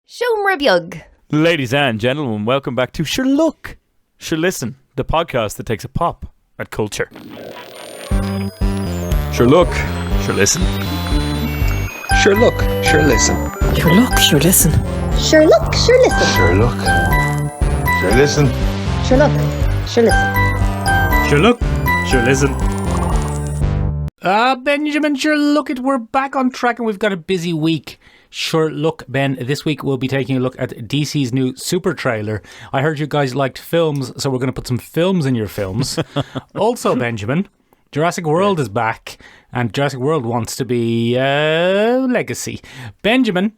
Siomra Ladies and gentlemen, welcome back to Sure Look, Sure Listen, the podcast that takes a pop at culture. Sure Look, Sure Listen. Sure Look, Sure Listen. Sure Look, Sure Listen. Sure Look, Sure Listen. Sure Look, Sure Listen. Sure Look, Sure Listen. Sure Look, Sure Listen. Benjamin, sure look it, we're back on track and we've got a busy week. Sure look, Ben, this week we'll be taking a look at DC's new super trailer. I heard you guys liked films, so we're going to put some films in your films. Also, Benjamin, Jurassic World is back, and Jurassic World wants to be legacy. Benjamin,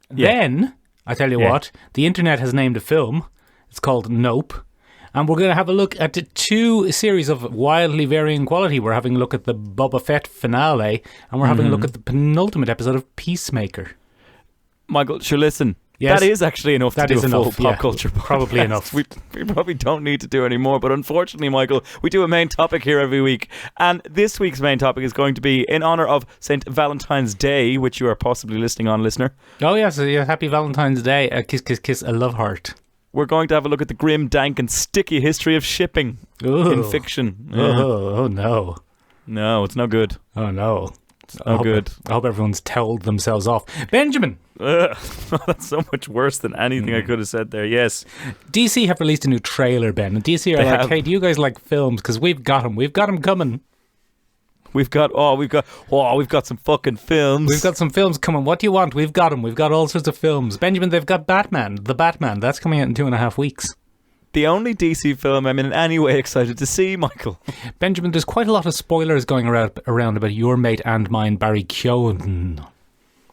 then, I tell you what, the internet has named a film. It's called Nope. And we're going to have a look at two series of wildly varying quality. We're having a look at the Boba Fett finale, and we're having a look at the penultimate episode of Peacemaker. Michael, sure listen. Yes. That is actually enough to do a full pop culture podcast. Probably enough. We probably don't need to do any more, but unfortunately, Michael, we do a main topic here every week. And this week's main topic is going to be in honour of St. Valentine's Day, which you are possibly listening on, listener. Oh, yes. Happy Valentine's Day. Kiss, kiss, kiss, a love heart. We're going to have a look at the grim, dank and sticky history of shipping in fiction. Oh, no. No, it's no good. Oh, no. It's no good. I hope everyone's towelled themselves off. Benjamin! That's so much worse than anything I could have said there, yes. DC have released a new trailer, Ben. And DC are like, hey, do you guys like films? Because we've got them. We've got them coming. We've got some fucking films. We've got some films coming. What do you want? We've got them. We've got all sorts of films. Benjamin, they've got Batman. The Batman. That's coming out in 2.5 weeks. The only DC film I'm in any way excited to see, Michael. Benjamin, there's quite a lot of spoilers going around about your mate and mine, Barry Keoghan.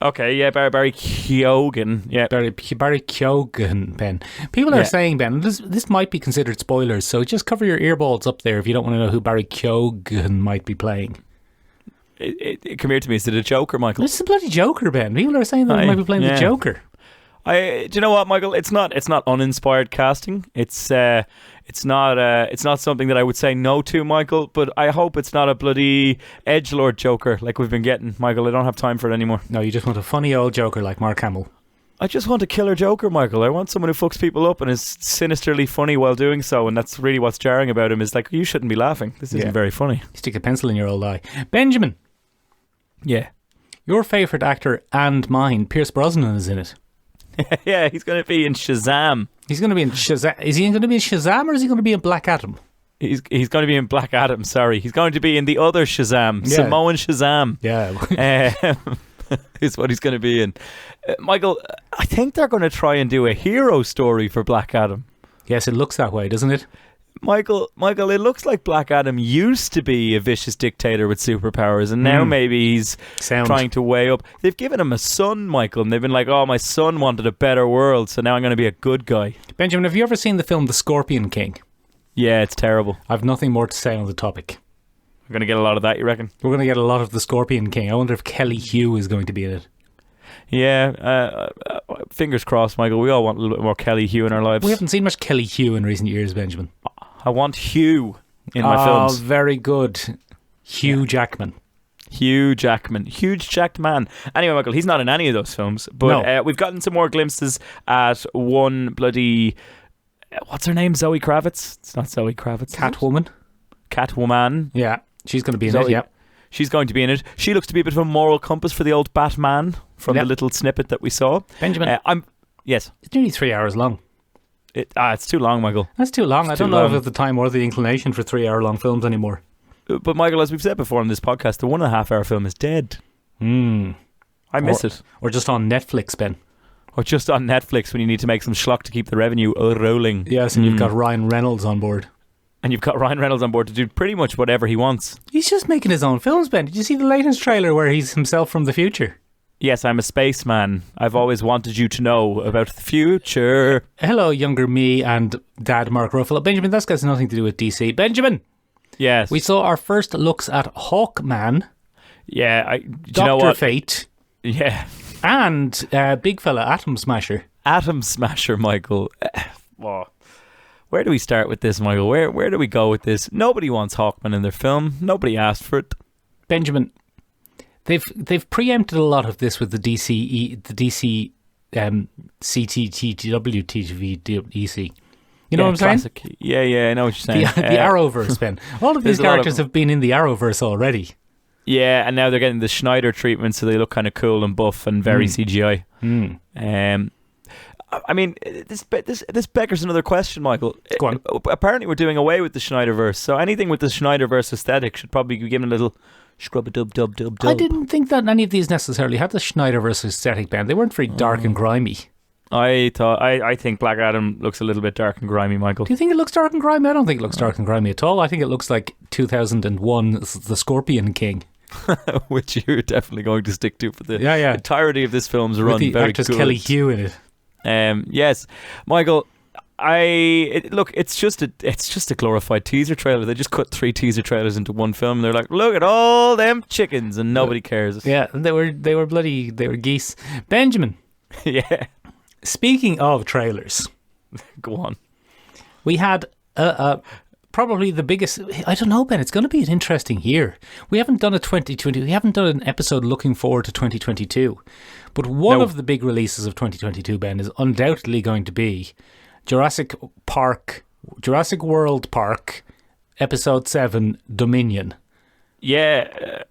Okay, yeah, Barry Keoghan. Yeah. Barry Keoghan, Ben. People are saying, Ben, this might be considered spoilers, so just cover your earballs up there if you don't want to know who Barry Keoghan might be playing. It come here to me. Is it a Joker, Michael? This is a bloody Joker, Ben. People are saying that he might be playing the Joker. Do you know what, Michael? It's not uninspired casting. It's not something that I would say no to, Michael. But I hope it's not a bloody edgelord Joker like we've been getting, Michael. I don't have time for it anymore. No, you just want a funny old Joker like Mark Hamill. I just want a killer Joker, Michael. I want someone who fucks people up and is sinisterly funny while doing so, and that's really what's jarring about him. Is like, you shouldn't be laughing. This isn't very funny. You stick a pencil in your old eye. Benjamin. Yeah. Your favourite actor and mine, Pierce Brosnan, is in it. Yeah, he's going to be in Shazam. He's going to be in Shazam. Is he going to be in Shazam or is he going to be in Black Adam? He's going to be in Black Adam, sorry. He's going to be in the other Shazam, Samoan Shazam. Yeah. Is what he's going to be in. Michael, I think they're going to try and do a hero story for Black Adam. Yes, it looks that way, doesn't it? Michael, it looks like Black Adam used to be a vicious dictator with superpowers, and now maybe he's trying to weigh up. They've given him a son, Michael, and they've been like, oh, my son wanted a better world, so now I'm going to be a good guy. Benjamin, have you ever seen the film The Scorpion King? Yeah, it's terrible. I've nothing more to say on the topic. We're going to get a lot of that, you reckon? We're going to get a lot of The Scorpion King. I wonder if Kelly Hugh is going to be in it. Yeah, fingers crossed, Michael. We all want a little bit more Kelly Hugh in our lives. We haven't seen much Kelly Hugh in recent years, Benjamin. I want Hugh in my films. Oh, very good. Hugh Jackman. Huge jacked man. Anyway, Michael, he's not in any of those films, but we've gotten some more glimpses at one bloody... what's her name? Zoe Kravitz? It's not Zoe Kravitz. Catwoman. Yeah, she's going to be in it, yeah. She's going to be in it. She looks to be a bit of a moral compass for the old Batman from the little snippet that we saw. Benjamin. Yes. It's nearly 3 hours long. It's too long, Michael. That's too long. I don't know if I have the time or the inclination for 3 hour long films anymore. But Michael, as we've said before on this podcast, the 1.5 hour film is dead. I miss it. Or just on Netflix, Ben. Or just on Netflix when you need to make some schlock to keep the revenue rolling. Yes, and you've got Ryan Reynolds on board. And you've got Ryan Reynolds on board to do pretty much whatever he wants. He's just making his own films, Ben. Did you see the latest trailer where he's himself from the future? Yes, I'm a spaceman. I've always wanted you to know about the future. Hello, younger me and Dad Mark Ruffalo. Benjamin, that's got nothing to do with DC. Benjamin! Yes. We saw our first looks at Hawkman. Yeah. Dr. Fate. Yeah. And big fella, Atom Smasher. Atom Smasher, Michael. Where do we start with this, Michael? Where do we go with this? Nobody wants Hawkman in their film. Nobody asked for it. Benjamin, they've preempted a lot of this with the DC CTTW TVEC. You know what I'm classic. saying? Yeah, I know what you're saying. The Arrowverse, Ben. All of these characters have been in the Arrowverse already. Yeah, and now they're getting the Schneider treatment, so they look kind of cool and buff and very CGI. I mean, this beggars another question, Michael. Go on. Apparently, we're doing away with the Schneiderverse, so anything with the Schneiderverse aesthetic should probably be given a little scrub-a-dub-dub-dub-dub. I didn't think that any of these necessarily had the Schneiderverse aesthetic, Ben. They weren't very dark and grimy. I think Black Adam looks a little bit dark and grimy, Michael. Do you think it looks dark and grimy? I don't think it looks dark and grimy at all. I think it looks like 2001's The Scorpion King. Which you're definitely going to stick to for the entirety of this film's run. With the very actress good. Kelly Hugh in it. Yes, Michael. It's just a glorified teaser trailer. They just cut 3 teaser trailers into one film. And they're like, look at all them chickens, and nobody cares. Yeah, they were geese. Benjamin. Yeah. Speaking of trailers, Go on. we had probably the biggest. I don't know, Ben. It's going to be an interesting year. We haven't done a 2020. We haven't done an episode looking forward to 2022. But one of the big releases of 2022, Ben, is undoubtedly going to be Jurassic World Park, Episode 7, Dominion. Yeah,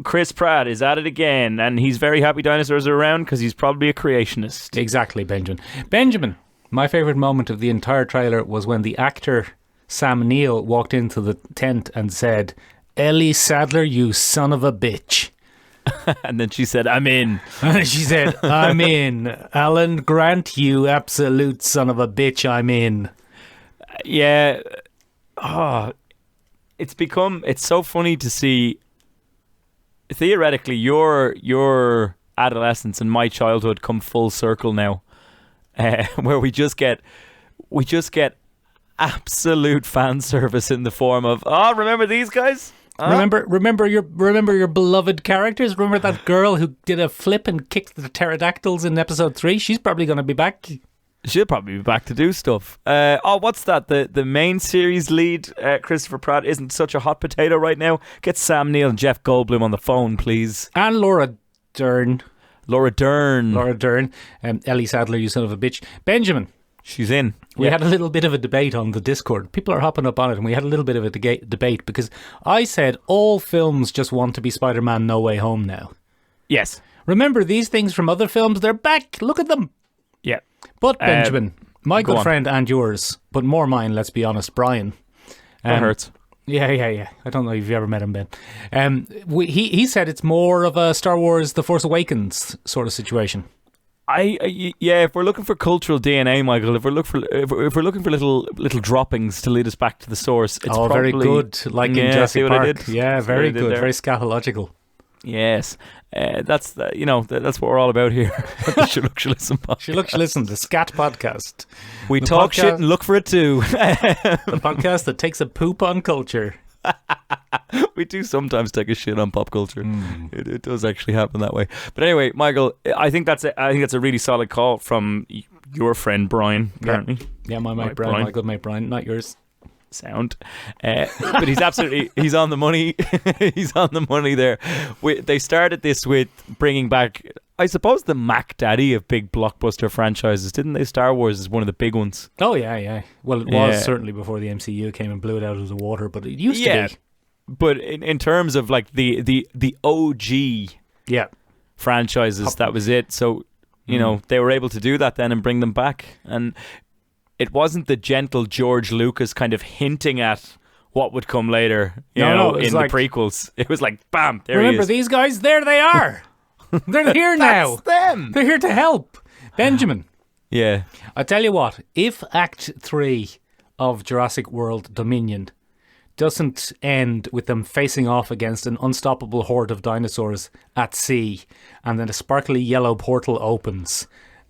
Chris Pratt is at it again, and he's very happy dinosaurs are around because he's probably a creationist. Exactly, Benjamin. Benjamin, my favourite moment of the entire trailer was when the actor Sam Neill walked into the tent and said, "Ellie Sadler, you son of a bitch." And then she said, "I'm in." She said, "I'm in. Alan Grant, you absolute son of a bitch, I'm in." Yeah. Oh, it's so funny to see, theoretically, your adolescence and my childhood come full circle now, where we just get absolute fan service in the form of, remember these guys? Remember your beloved characters. Remember that girl who did a flip and kicked the pterodactyls in episode 3? She's probably going to be back. She'll probably be back to do stuff. What's that? The main series lead, Christopher Pratt, isn't such a hot potato right now. Get Sam Neill and Jeff Goldblum on the phone, please. And Laura Dern. Ellie Sadler, you son of a bitch. Benjamin. She's in. We had a little bit of a debate on the Discord. People are hopping up on it, and we had a little bit of a debate because I said all films just want to be Spider-Man No Way Home now. Yes. Remember these things from other films? They're back. Look at them. Yeah. But Benjamin, my good friend and yours, but more mine, let's be honest, Brian. That hurts. Yeah. I don't know if you've ever met him, Ben. He said it's more of a Star Wars The Force Awakens sort of situation. If we're looking for cultural DNA, Michael, if we're looking for little droppings to lead us back to the source, it's probably very good, like in Jurassic Park. I did? Yeah, very good, very scatological. Yes, that's what we're all about here. The Shuluk Listen podcast. Shuluk Listen, the Scat podcast. We talk shit and look for it too. The podcast that takes a poop on culture. We do sometimes take a shit on pop culture. It does actually happen that way. But anyway, Michael, I think that's a really solid call from your friend Brian. Apparently, yeah, my mate Brian, my good mate Brian, not yours. Sound, but he's on the money. He's on the money there. They started this with bringing back, I suppose, the Mac Daddy of big blockbuster franchises, didn't they? Star Wars is one of the big ones. Oh yeah. Well, it was certainly before the MCU came and blew it out of the water, but it used to be. But in terms of like the OG franchises, that was it. So they were able to do that then and bring them back, and it wasn't the gentle George Lucas kind of hinting at what would come later, in the prequels. It was like, bam, there he is. Remember these guys? There they are. They're here now. That's them. They're here to help. Benjamin. Yeah. I tell you what, if Act 3 of Jurassic World Dominion doesn't end with them facing off against an unstoppable horde of dinosaurs at sea, and then a sparkly yellow portal opens,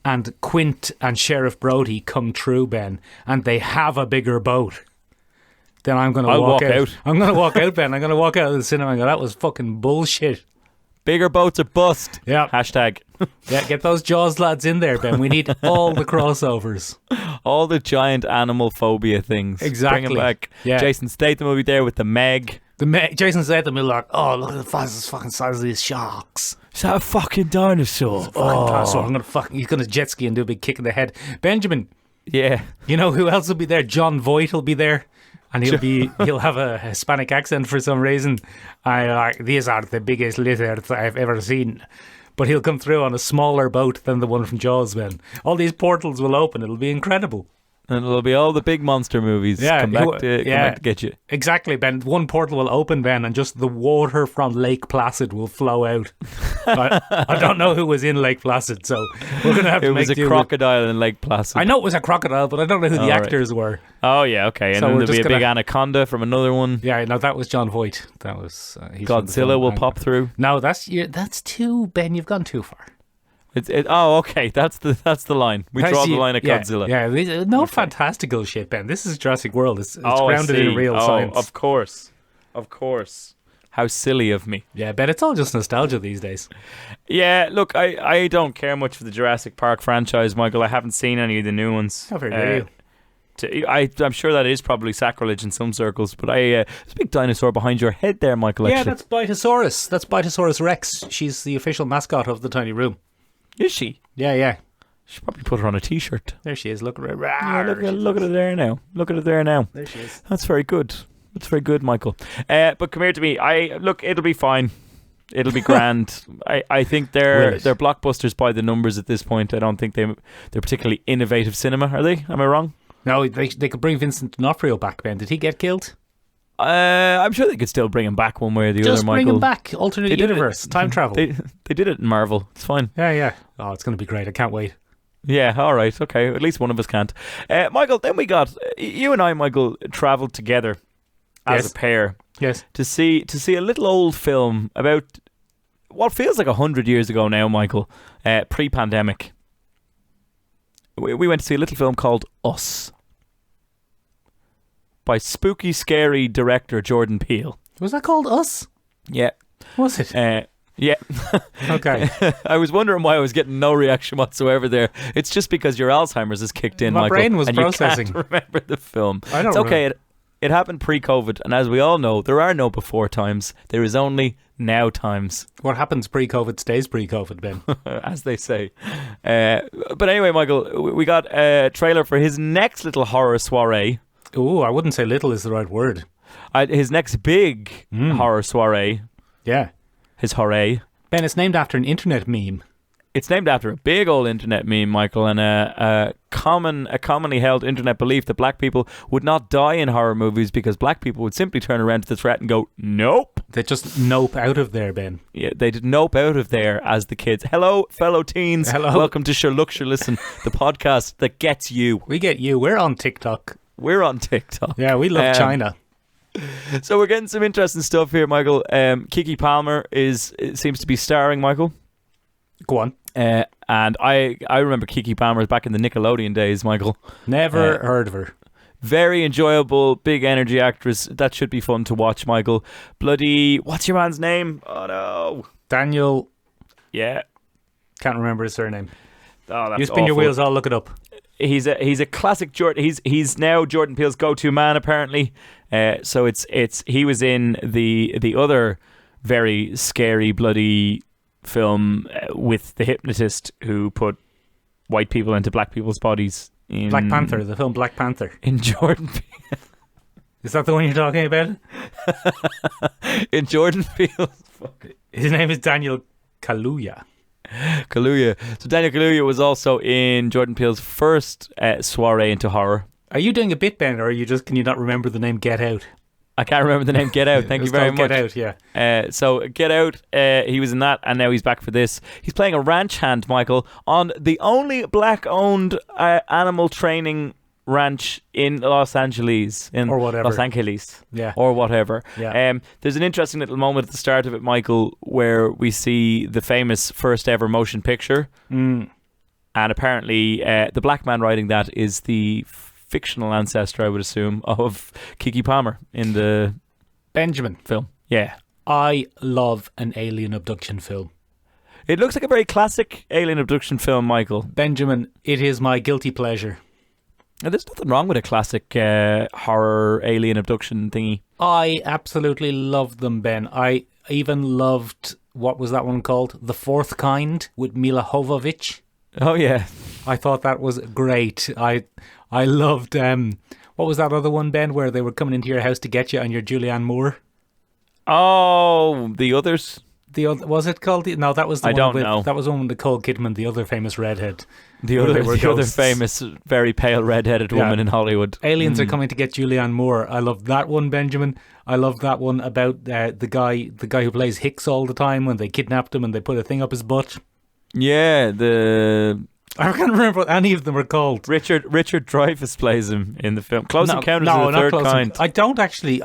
and Quint and Sheriff Brody come true, Ben, and they have a bigger boat, then I'm going to walk out. I'm going to walk out, Ben. I'm going to walk out of the cinema and go, that was fucking bullshit. Bigger boats are bust. Yeah. Hashtag. Yeah, get those Jaws lads in there, Ben. We need all the crossovers. All the giant animal phobia things. Exactly. Bring them back. Yeah. Jason Statham will be there with the Meg. Jason Statham will like, oh, look at the fucking size of these sharks. Is that a fucking dinosaur? Fucking dinosaur. He's gonna jet ski and do a big kick in the head. Benjamin, Yeah. you know who else will be there? John Voight will be there. And he'll have a Hispanic accent for some reason. These are the biggest lizards I've ever seen. But he'll come through on a smaller boat than the one from Jaws, man. All these portals will open. It'll be incredible. And it'll be all the big monster movies come back to get you. Exactly, Ben. One portal will open, Ben, and just the water from Lake Placid will flow out. I don't know who was in Lake Placid, so we're going to have to make do. It was a crocodile in Lake Placid. I know it was a crocodile, but I don't know who the actors were. Oh, yeah, okay. And So then we're there'll be a just big anaconda from another one. Yeah, no, that was John Voight. That was Godzilla will pop through. No, that's too, Ben. You've gone too far. Okay. That's the line. We draw the line at Godzilla. Yeah, no fantastical shit, Ben. This is Jurassic World. It's grounded in real science. Of course. How silly of me. Yeah, Ben, it's all just nostalgia these days. Yeah, look, I don't care much for the Jurassic Park franchise, Michael. I haven't seen any of the new ones. How very dare you? I'm sure that is probably sacrilege in some circles, but there's a big dinosaur behind your head there, Michael. Yeah, actually. that's Bitosaurus. That's Bitosaurus Rex. She's the official mascot of the tiny room. Is she? Yeah. Should probably put her on a t-shirt. There she is. Look at her. Yeah, look at her there now. There she is. That's very good. Michael. But come here to me. It'll be fine. It'll be grand. I think they're blockbusters by the numbers at this point. I don't think they're particularly innovative cinema, are they? Am I wrong? No, they could bring Vincent D'Onofrio back, Ben. Did he get killed? I'm sure they could still bring him back one way or the other, Michael. Just bring him back. Alternate universe. Time travel. They did it in Marvel. It's fine. Yeah. Oh, it's going to be great. I can't wait. Yeah, all right. Okay, at least one of us can't. Michael, then we got... You and I, Michael, travelled together as a pair. Yes. To see a little old film about what feels like 100 years ago now, Michael, pre-pandemic. We went to see a little film called Us by spooky, scary director Jordan Peele. Was that called Us? Yeah. Was it? Yeah. Okay. I was wondering why I was getting no reaction whatsoever there. It's just because your Alzheimer's has kicked in, My Michael. brain was and processing. You can't remember the film. I don't It's okay. It happened pre-COVID, and as we all know, there are no before times. There is only now times. What happens pre-COVID stays pre-COVID, Ben. As they say. But anyway, Michael, we got a trailer for his next little horror soiree. Ooh, I wouldn't say little is the right word. His next big horror soiree. Yeah. His hooray. Ben, it's named after an internet meme. It's named after a big old internet meme, Michael, and a commonly held internet belief that black people would not die in horror movies because black people would simply turn around to the threat and go, nope. They just nope out of there, Ben. Yeah, they did nope out of there as the kids. Hello, fellow teens. Hello. Welcome to Sure Look, Sure Listen, the podcast that gets you. We get you. We're on TikTok. We're on TikTok. Yeah, we love China. So we're getting some interesting stuff here, Michael. Keke Palmer seems to be starring, Michael. Go on. And I remember Keke Palmer back in the Nickelodeon days, Michael. Never heard of her. Very enjoyable, big energy actress. That should be fun to watch, Michael. Bloody, what's your man's name? Oh no, Daniel. Yeah, can't remember his surname. Oh, that's you spin your wheels. I'll look it up. He's a classic Jordan. He's now Jordan Peele's go-to man apparently. So he was in the other very scary bloody film with the hypnotist who put white people into black people's bodies. In Black Panther, the film Black Panther. In Jordan Peele. Is that the one you're talking about? In Jordan Peele's. His name is Daniel Kaluuya. So Daniel Kaluuya was also in Jordan Peele's first soiree into horror. Are you doing a bit, Ben, or can you not remember the name Get Out? I can't remember the name Get Out. Thank you very much. Get Out, yeah. So Get Out, he was in that, and now he's back for this. He's playing a ranch hand, Michael, on the only black-owned animal training ranch in Los Angeles. Or whatever. Los Angeles. Yeah. Or whatever. Yeah. There's an interesting little moment at the start of it, Michael, where we see the famous first ever motion picture. And apparently the black man writing that is the fictional ancestor, I would assume, of Keke Palmer in the Benjamin film. Yeah. I love an alien abduction film. It looks like a very classic alien abduction film, Michael. Benjamin, it is my guilty pleasure. Now, there's nothing wrong with a classic horror alien abduction thingy. I absolutely loved them, Ben. I even loved, what was that one called? The Fourth Kind with Mila Jovovich. Oh, yeah. I thought that was great. I loved, what was that other one, Ben, where they were coming into your house to get you and you're Julianne Moore? Oh, the others? Was it called? No, that was the I one don't with, know. That was one with Nicole Kidman, the other famous redhead. The where other, they were the other ghosts. famous, very pale, red-headed woman in Hollywood. Aliens are coming to get Julianne Moore. I love that one, Benjamin. I love that one about the guy who plays Hicks all the time when they kidnapped him and they put a thing up his butt. Yeah, I can't remember what any of them are called. Richard Dreyfuss plays him in the film. Close Encounters of the not Third Close Kind. I don't actually.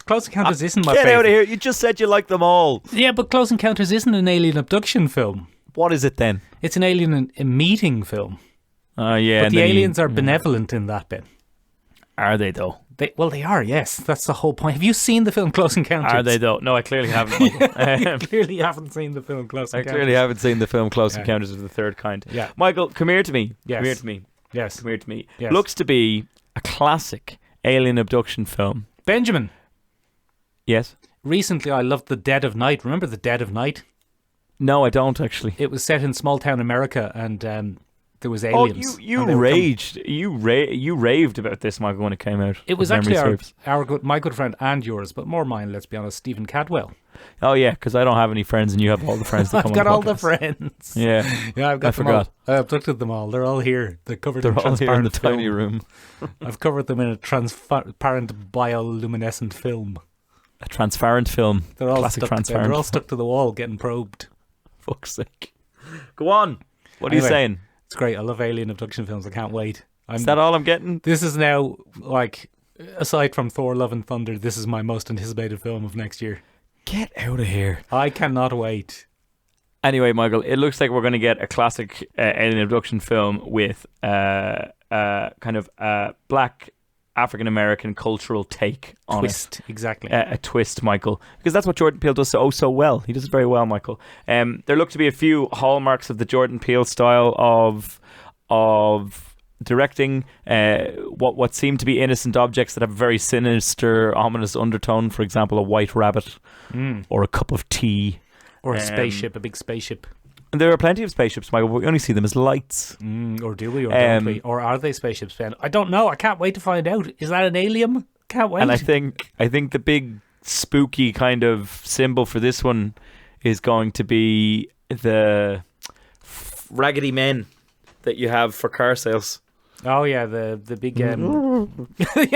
Close Encounters isn't my Get favorite. out of here. You just said you like them all. Yeah, but Close Encounters isn't an alien abduction film. What is it then? It's an alien meeting film. Yeah. But the aliens are benevolent in that bit. Are they, though? They are, yes. That's the whole point. Have you seen the film Close Encounters? Are they, though? No, I clearly haven't. You clearly haven't seen the film Close I Encounters. clearly haven't seen the film Close Encounters of the Third Kind. Yeah. Michael, come here to me. Yes. Come here to me. Yes. Come here to me. Yes. Looks to be a classic alien abduction film. Benjamin, Yes? recently I loved The Dead of Night. Remember The Dead of Night? No, I don't actually. It was set in small town America and there was Oh, aliens. you and they were raged. You raved about this, Michael, when it came out. It was if memory actually serves. my good friend and yours, but more mine, let's be honest, Stephen Cadwell. Oh, yeah, because I don't have any friends and you have all the friends that come I've got on all the the friends. Yeah. Yeah, I've got I them forgot. all. I abducted them all. They're all here. They're covered They're in all here in the transparent film. tiny room. I've covered them in a transparent bioluminescent film. A transparent film. They're all Classic stuck. transparent. They're all stuck to the wall, getting probed. Fuck's sake. Go on. What are you Anyway. saying? It's great. I love alien abduction films. I can't wait. Is that all I'm getting? This is now, like, aside from Thor: Love and Thunder, this is my most anticipated film of next year. Get out of here. I cannot wait. Anyway, Michael, it looks like we're going to get a classic alien abduction film with kind of black African-American cultural take on Twist, exactly. it. A twist, Michael. Because that's what Jordan Peele does so well. He does it very well, Michael. There look to be a few hallmarks of the Jordan Peele style of directing, what seem to be innocent objects that have a very sinister, ominous undertone. For example, a white rabbit or a cup of tea. Or a spaceship, a big spaceship. And there are plenty of spaceships, Michael, but we only see them as lights. Or do we, or don't we? Or are they spaceships, Ben? I don't know. I can't wait to find out. Is that an alien? Can't wait. And I think the big spooky kind of symbol for this one is going to be the raggedy men that you have for car sales. Oh yeah, the big yeah,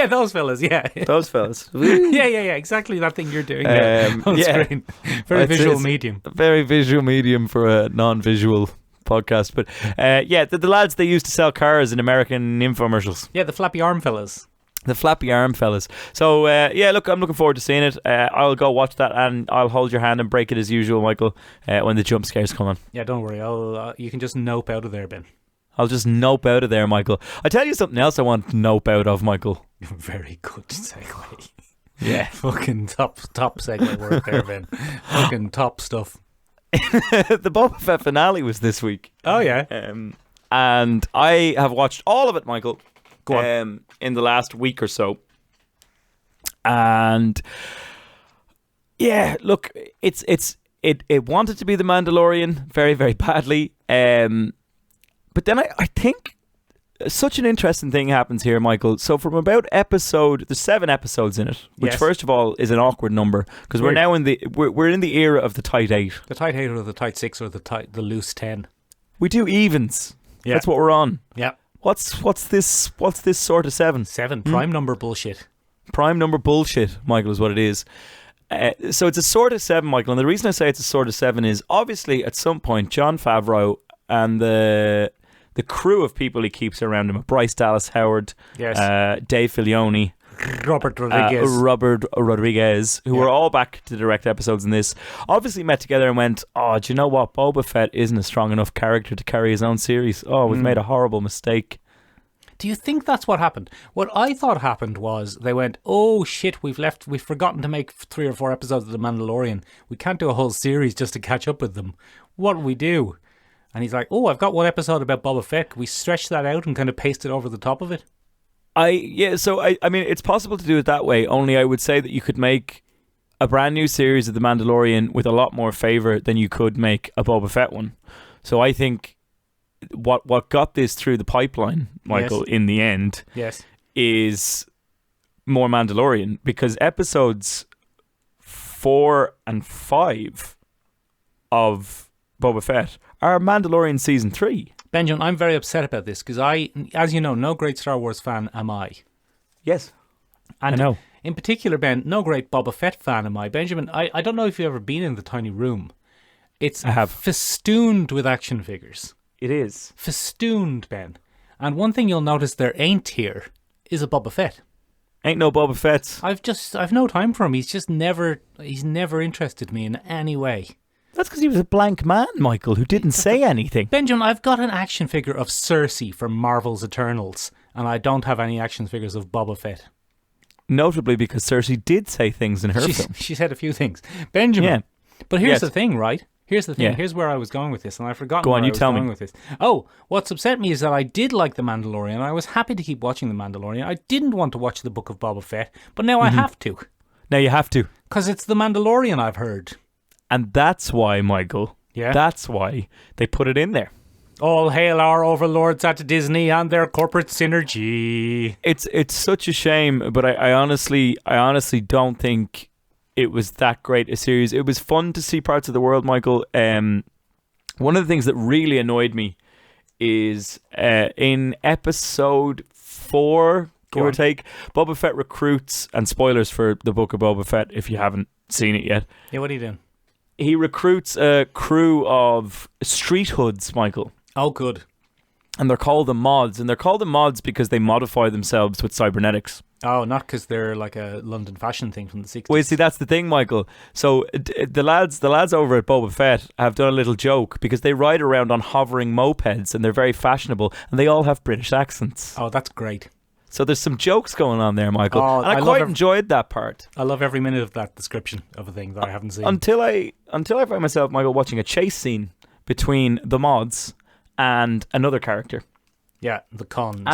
those fellas, yeah. Those fellas. yeah, exactly that thing you're doing there on screen. Very It's visual medium. a very visual medium for a non-visual podcast. But the lads they used to sell cars in American infomercials. Yeah, the flappy arm fellas. The flappy arm fellas. So, look, I'm looking forward to seeing it. I'll go watch that and I'll hold your hand and break it as usual, Michael, when the jump scares come on. Yeah, don't worry. You can just nope out of there, Ben. I'll just nope out of there, Michael. I tell you something else I want to nope out of, Michael. Very good segue. Yeah. Fucking top segue work there, Ben. Fucking top stuff. The Boba Fett finale was this week. Oh, yeah. And I have watched all of it, Michael. Go on. In the last week or so. And yeah, look, it wanted to be The Mandalorian very, very badly. But then I think such an interesting thing happens here, Michael. So from about there's 7 episodes in it, which Yes. first of all is an awkward number because we're Weird. now we're in the era of the tight 8. The tight 8 or the tight 6 or the loose 10. We do evens. Yeah. That's what we're on. Yeah. What's this sort of 7? 7. Prime number bullshit. Prime number bullshit, Michael, is what it is. So it's a sort of 7, Michael, and the reason I say it's a sort of 7 is obviously at some point Jon Favreau and the crew of people he keeps around him, Bryce Dallas Howard, Yes. Dave Filoni, Robert Rodriguez. Robert Rodriguez, who were all back to direct episodes in this, obviously met together and went, oh, do you know what? Boba Fett isn't a strong enough character to carry his own series. Oh, we've made a horrible mistake. Do you think that's what happened? What I thought happened was they went, oh shit, we've forgotten to make 3 or 4 episodes of The Mandalorian. We can't do a whole series just to catch up with them. What do we do? And he's like, oh, I've got one episode about Boba Fett. Can we stretch that out and kind of paste it over the top of it? So I mean, it's possible to do it that way. Only I would say that you could make a brand new series of The Mandalorian with a lot more favor than you could make a Boba Fett one. So I think what got this through the pipeline, Michael, in the end, is more Mandalorian, because episodes 4 and 5 of Boba Fett are Mandalorian season 3. Benjamin, I'm very upset about this because as you know, no great Star Wars fan am I. Yes. And I know. In particular, Ben, no great Boba Fett fan am I. Benjamin, I don't know if you've ever been in the tiny room. I have. Festooned with action figures. It is. Festooned, Ben. And one thing you'll notice there ain't here is a Boba Fett. Ain't no Boba Fett. I've no time for him. He's never interested me in any way. That's because he was a blank man, Michael, who didn't say anything. Benjamin, I've got an action figure of Cersei from Marvel's Eternals, and I don't have any action figures of Boba Fett. Notably because Cersei did say things in her film. She said a few things. Benjamin. Yeah. But here's the thing, right? Here's the thing. Yeah. Here's where I was going with this, and I've forgotten where I was going with this. Oh, what's upset me is that I did like The Mandalorian. I was happy to keep watching The Mandalorian. I didn't want to watch The Book of Boba Fett, but now I have to. Now you have to. Because it's The Mandalorian, I've heard. And that's why, Michael, that's why they put it in there. All hail our overlords at Disney and their corporate synergy. It's such a shame, but I honestly don't think it was that great a series. It was fun to see parts of the world, Michael. One of the things that really annoyed me is in episode 4, give or take, Boba Fett recruits, and spoilers for the Book of Boba Fett if you haven't seen it yet. Yeah, what are you doing? He recruits a crew of street hoods, Michael. Oh, good. And they're called the mods. And they're called the mods because they modify themselves with cybernetics. Oh, not because they're like a London fashion thing from the 60s. Well, you see, that's the thing, Michael. So the lads over at Boba Fett have done a little joke because they ride around on hovering mopeds and they're very fashionable and they all have British accents. Oh, that's great. So there's some jokes going on there, Michael. Oh, and I quite enjoyed that part. I love every minute of that description of a thing that I haven't seen. Until I find myself, Michael, watching a chase scene between the mods and another character. Yeah, the cons.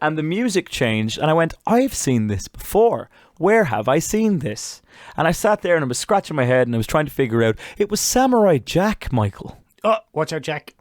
And the music changed, and I went, I've seen this before. Where have I seen this? And I sat there and I was scratching my head and I was trying to figure out. It was Samurai Jack, Michael. Oh, watch out, Jack.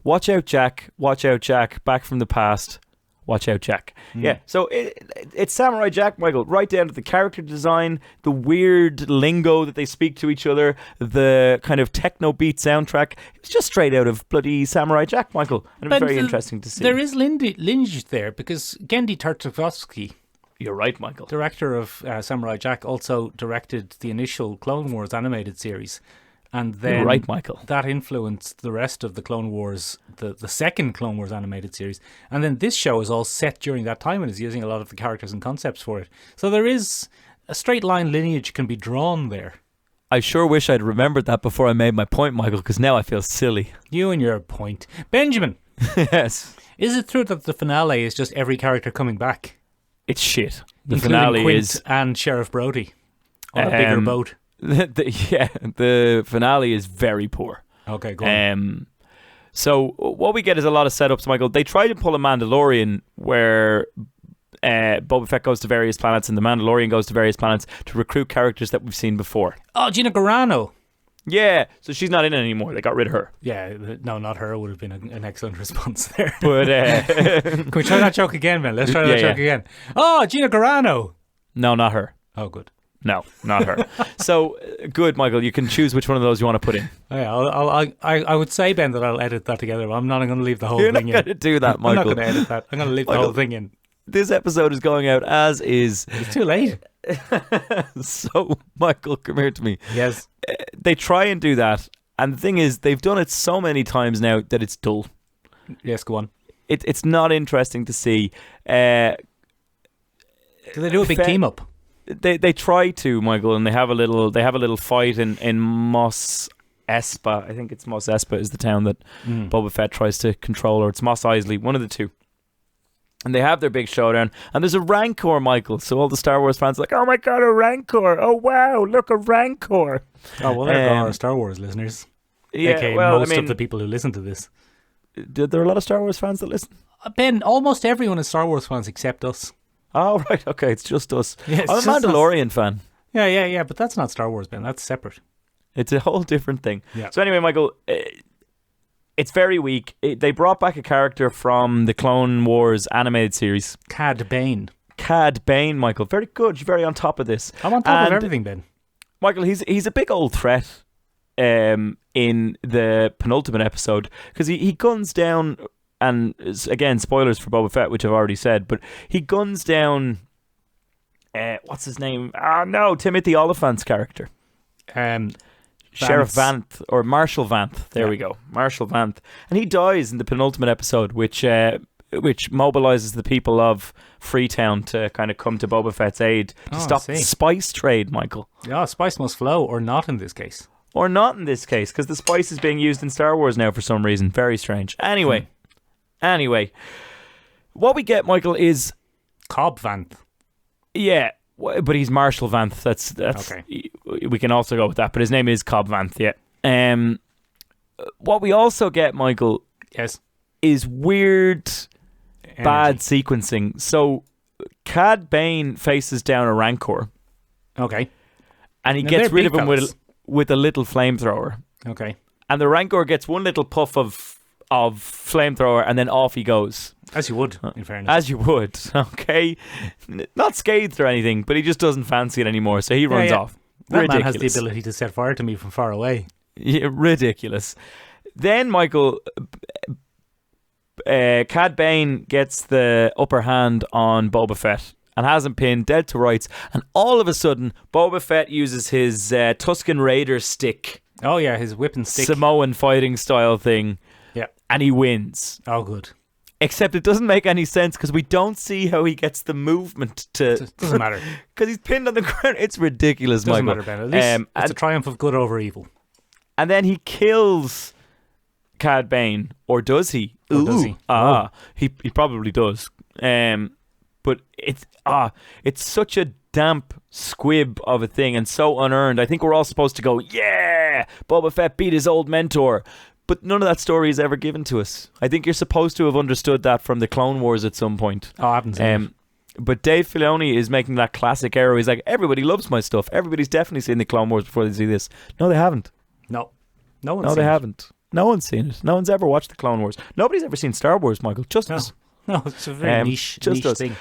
Watch out, Jack. Watch out, Jack. Back from the past. Watch out, Jack. Yeah, so it's Samurai Jack, Michael, right down to the character design, the weird lingo that they speak to each other, the kind of techno beat soundtrack. It was just straight out of bloody Samurai Jack, Michael. And it was very interesting to see. There is lineage there because Genndy Tartakovsky, you're right, Michael, director of Samurai Jack, also directed the initial Clone Wars animated series. And then you're right, Michael, that influenced the rest of the Clone Wars, the second Clone Wars animated series. And then this show is all set during that time and is using a lot of the characters and concepts for it. So there is a straight line lineage can be drawn there. I sure wish I'd remembered that before I made my point, Michael, because now I feel silly. You and your point. Benjamin. Yes. Is it true that the finale is just every character coming back? It's shit. The finale Quint and Sheriff Brody on a bigger boat. The finale is very poor. Okay, go on. So what we get is a lot of setups, Michael. They try to pull a Mandalorian where Boba Fett goes to various planets and the Mandalorian goes to various planets to recruit characters that we've seen before. Oh, Gina Carano. Yeah, so she's not in it anymore. They got rid of her. Yeah, no, not her. Would have been an excellent response there. But can we try that joke again, man? Let's try that joke again. Oh, Gina Carano. No, not her. Oh, good. No, not her. So, good, Michael. You can choose which one of those you want to put in. Yeah, I would say, Ben, that I'll edit that together, but I'm not going to leave the whole thing in. You're not going to do that, Michael. I'm not going to edit that. I'm going to leave the whole thing in. This episode is going out as is. It's too late. So, Michael, come here to me. Yes. They try and do that, and the thing is, they've done it so many times now that it's dull. Yes, go on. It's not interesting to see. Do they do a big team up? They try to, Michael, and they have a little fight in Mos Espa. I think it's Mos Espa is the town that Boba Fett tries to control, or it's Mos Eisley, one of the two. And they have their big showdown, and there's a Rancor, Michael. So all the Star Wars fans are like, oh my god, a Rancor! Oh wow, look, a Rancor! Oh well, there are Star Wars listeners. Yeah, AKA well, most of the people who listen to this. There are a lot of Star Wars fans that listen. Ben, almost everyone is Star Wars fans except us. Oh, right. Okay. It's just us. Yeah, it's I'm a just us. Mandalorian fan. Yeah. But that's not Star Wars, Ben. That's separate. It's a whole different thing. Yeah. So anyway, Michael, it's very weak. They brought back a character from the Clone Wars animated series. Cad Bane. Cad Bane, Michael. Very good. You're very on top of this. I'm on top of everything, Ben. Michael, he's a big old threat in the penultimate episode because he guns down, and again, spoilers for Boba Fett, which I've already said, but he guns down, what's his name? No, Timothy Oliphant's character. Sheriff Vanth or Marshal Vanth. There we go, Marshal Vanth, and he dies in the penultimate episode, which mobilizes the people of Freetown to kind of come to Boba Fett's aid to stop the spice trade, Michael. Yeah, spice must flow, or not in this case. Or not in this case, because the spice is being used in Star Wars now for some reason. Very strange. Anyway, what we get, Michael, is Cobb Vanth. Yeah, but he's Marshal Vanth. That's okay. We can also go with that, but his name is Cobb Vanth. Yeah. What we also get, Michael, is weird, bad sequencing. So, Cad Bane faces down a Rancor. Okay. And he gets rid of him with a little flamethrower. Okay. And the Rancor gets one little puff of flamethrower, and then off he goes. As you would, in fairness. As you would, okay? Not scathed or anything, but he just doesn't fancy it anymore, so he runs off. That man has the ability to set fire to me from far away. Yeah, ridiculous. Then, Michael, Cad Bane gets the upper hand on Boba Fett and has him pinned dead to rights, and all of a sudden, Boba Fett uses his Tusken Raider stick. Oh yeah, his whipping stick. Samoan fighting style thing. Yeah. And he wins. Oh, good. Except it doesn't make any sense because we don't see how he gets the movement to... Doesn't matter. Because he's pinned on the ground. It's ridiculous, Michael. Michael. Doesn't matter, Ben. At least it's a triumph of good over evil. And then he kills Cad Bane. Or does he? Or does he? He probably does. But it's such a damp squib of a thing and so unearned. I think we're all supposed to go, yeah, Boba Fett beat his old mentor. But none of that story is ever given to us. I think you're supposed to have understood that from the Clone Wars at some point. Oh, I haven't seen it. But Dave Filoni is making that classic error. He's like, everybody loves my stuff. Everybody's definitely seen the Clone Wars before they see this. No, they haven't. No one's no, seen they it. haven't. No one's seen it. No one's ever watched the Clone Wars. Nobody's ever seen Star Wars, Michael. Just us. No, it's a very niche thing.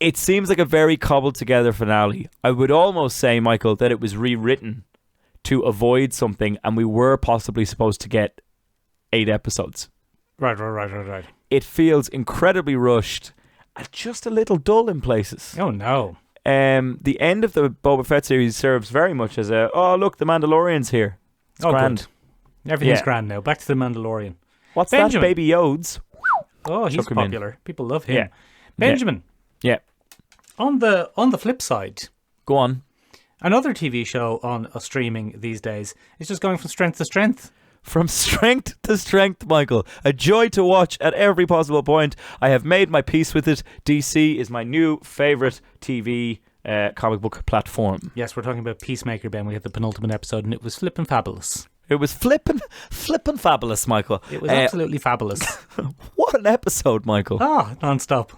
It seems like a very cobbled together finale. I would almost say, Michael, that it was rewritten to avoid something, and we were possibly supposed to get 8 episodes. Right. It feels incredibly rushed and just a little dull in places. Oh, no. The end of the Boba Fett series serves very much as a, oh, look, the Mandalorian's here. It's grand. Good. Everything's grand now. Back to the Mandalorian. What's Benjamin? That? Baby Yodes. Oh, he's popular. People love him. Yeah. Benjamin. Yeah. On the flip side. Go on. Another TV show on streaming these days is just going from strength to strength. From strength to strength, Michael. A joy to watch at every possible point. I have made my peace with it. DC is my new favourite TV comic book platform. Yes, we're talking about Peacemaker, Ben. We had the penultimate episode and it was flippin' fabulous. It was flippin' fabulous, Michael. It was absolutely fabulous. What an episode, Michael. Non-stop.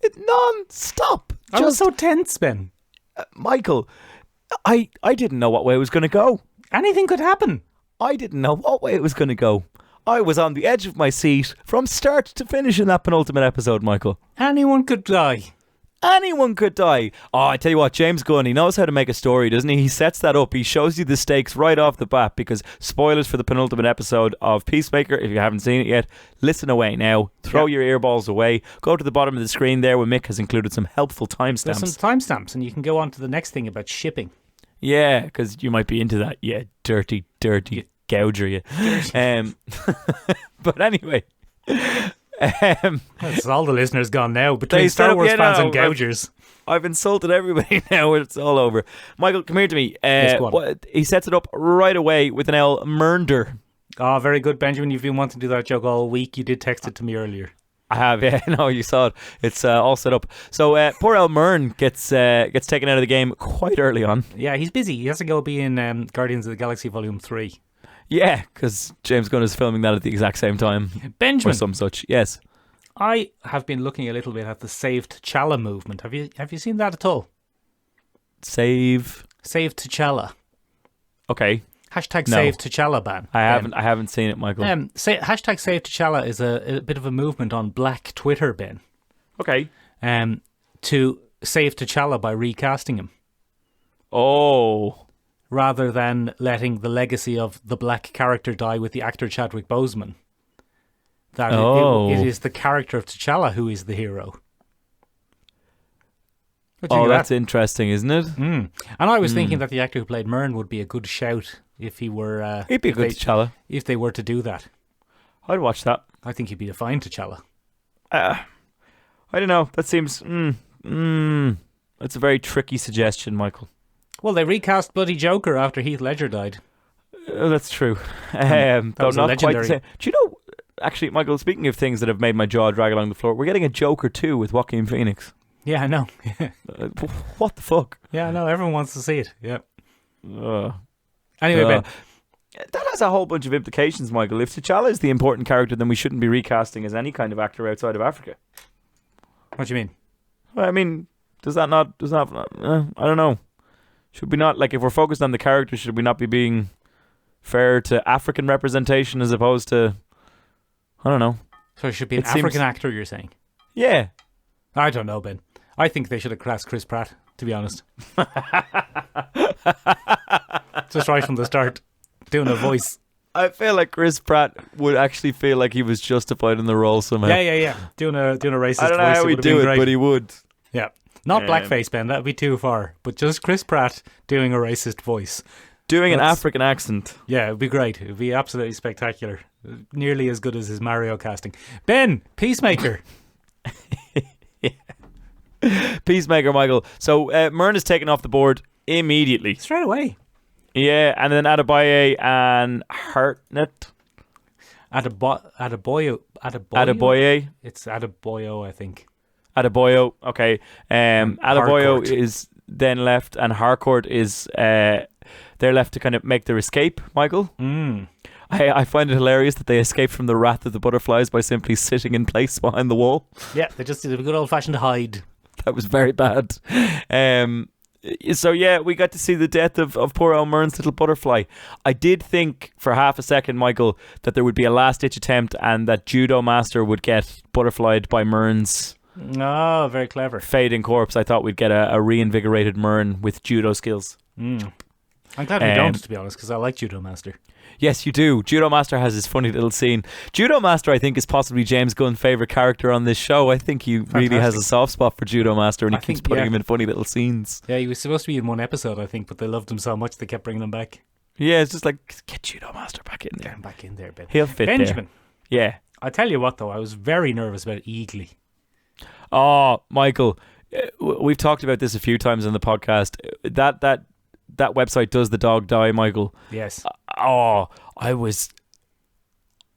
Non-stop. I was so tense, Ben. Michael, I didn't know what way it was going to go. Anything could happen. I didn't know what way it was going to go. I was on the edge of my seat from start to finish in that penultimate episode, Michael. Anyone could die. Anyone could die. Oh, I tell you what, James Gunn, he knows how to make a story, doesn't he? He sets that up. He shows you the stakes right off the bat because spoilers for the penultimate episode of Peacemaker, if you haven't seen it yet, listen away now. Throw your earballs away. Go to the bottom of the screen there where Mick has included some helpful timestamps. There's some timestamps and you can go on to the next thing about shipping. Yeah, because you might be into that. Yeah, dirty gouger you. But anyway... That's all the listeners gone now between Star Wars fans and gougers. I've insulted everybody now. It's all over. Michael, come here to me. He sets it up right away with an L, murder. Oh, very good, Benjamin. You've been wanting to do that joke all week. You did text it to me earlier. I have, yeah. No, you saw it. It's all set up. So poor El Mern gets taken out of the game quite early on. Yeah, he's busy. He has to go be in Guardians of the Galaxy Volume 3. Yeah, because James Gunn is filming that at the exact same time. Benjamin. Or some such, yes. I have been looking a little bit at the Save T'Challa movement. Have you seen that at all? Save T'Challa. Okay. Hashtag No. Save T'Challa ban. I haven't seen it, Michael. Hashtag Save T'Challa is a bit of a movement on Black Twitter, Ben. Okay. To save T'Challa by recasting him, Oh. rather than letting the legacy of the black character die with the actor Chadwick Boseman. That it is the character of T'Challa who is the hero. What do you think of That's that? interesting, isn't it? And I was thinking that the actor who played Myrn would be a good shout if he were. He'd be a good T'Challa. If they were to do that. I'd watch that. I think he'd be a fine T'Challa. I don't know. That seems... It's a very tricky suggestion, Michael. Well, they recast bloody Joker after Heath Ledger died. That's true. That was not legendary. quite the same. Do you know... Actually, Michael, speaking of things that have made my jaw drag along the floor, we're getting a Joker 2 with Joaquin Phoenix. Yeah, I know. What the fuck? Yeah, I know. Everyone wants to see it. Yeah. Uh, Anyway, Ben. That has a whole bunch of implications, Michael. If T'Challa is the important character, then we shouldn't be recasting as any kind of actor outside of Africa. What do you mean? Well, I mean, I don't know. Should we not, like, if we're focused on the character, should we not be being fair to African representation as opposed to, I don't know. So it should be an It seems- African actor, you're saying? Yeah. I don't know, Ben. I think they should have cast Chris Pratt, to be honest. Just right from the start, doing a voice. I feel like Chris Pratt would actually feel like he was justified in the role somehow. Yeah. Doing a racist voice. I don't know how he'd do it, but he would. Yeah. Not blackface, Ben. That'd be too far. But just Chris Pratt doing a racist voice. Doing an That's- African accent. Yeah, it'd be great. It'd be absolutely spectacular. Nearly as good as his Mario casting. Ben, Peacemaker. Peacemaker, Michael. So Myrn is taken off the board immediately. Straight away. Yeah, and then Adebayo and Hartnett. Adebayo. It's Adebayo, I think. Adebayo, okay. Adebayo Harcourt. is then left, and Harcourt is they're left to kind of make their escape, Michael. I find it hilarious that they escape from the wrath of the butterflies by simply sitting in place behind the wall. Yeah, they just did a good old-fashioned hide. That was very bad. So yeah, we got to see the death of poor old Myrn's little butterfly. I did think for half a second, Michael, that there would be a last-ditch attempt and that Judo Master would get butterflied by Myrn's Oh, very clever. fading corpse. I thought we'd get a reinvigorated Myrn with judo skills. I'm glad we don't, to be honest, because I like Judo Master. Yes, you do. Judo Master has his funny little scene. Judo Master, I think, is possibly James Gunn's favourite character on this show. I think he really has a soft spot for Judo Master, and he keeps putting him in funny little scenes. Yeah, he was supposed to be in one episode, I think, but they loved him so much they kept bringing him back. Yeah, it's just like, get Judo Master back in there. Get him back in there, Ben. He'll fit Benjamin. there. Yeah. I tell you what, though, I was very nervous about Eagly. Oh, Michael, we've talked about this a few times on the podcast. That website, Does the Dog Die, Michael? Yes. I was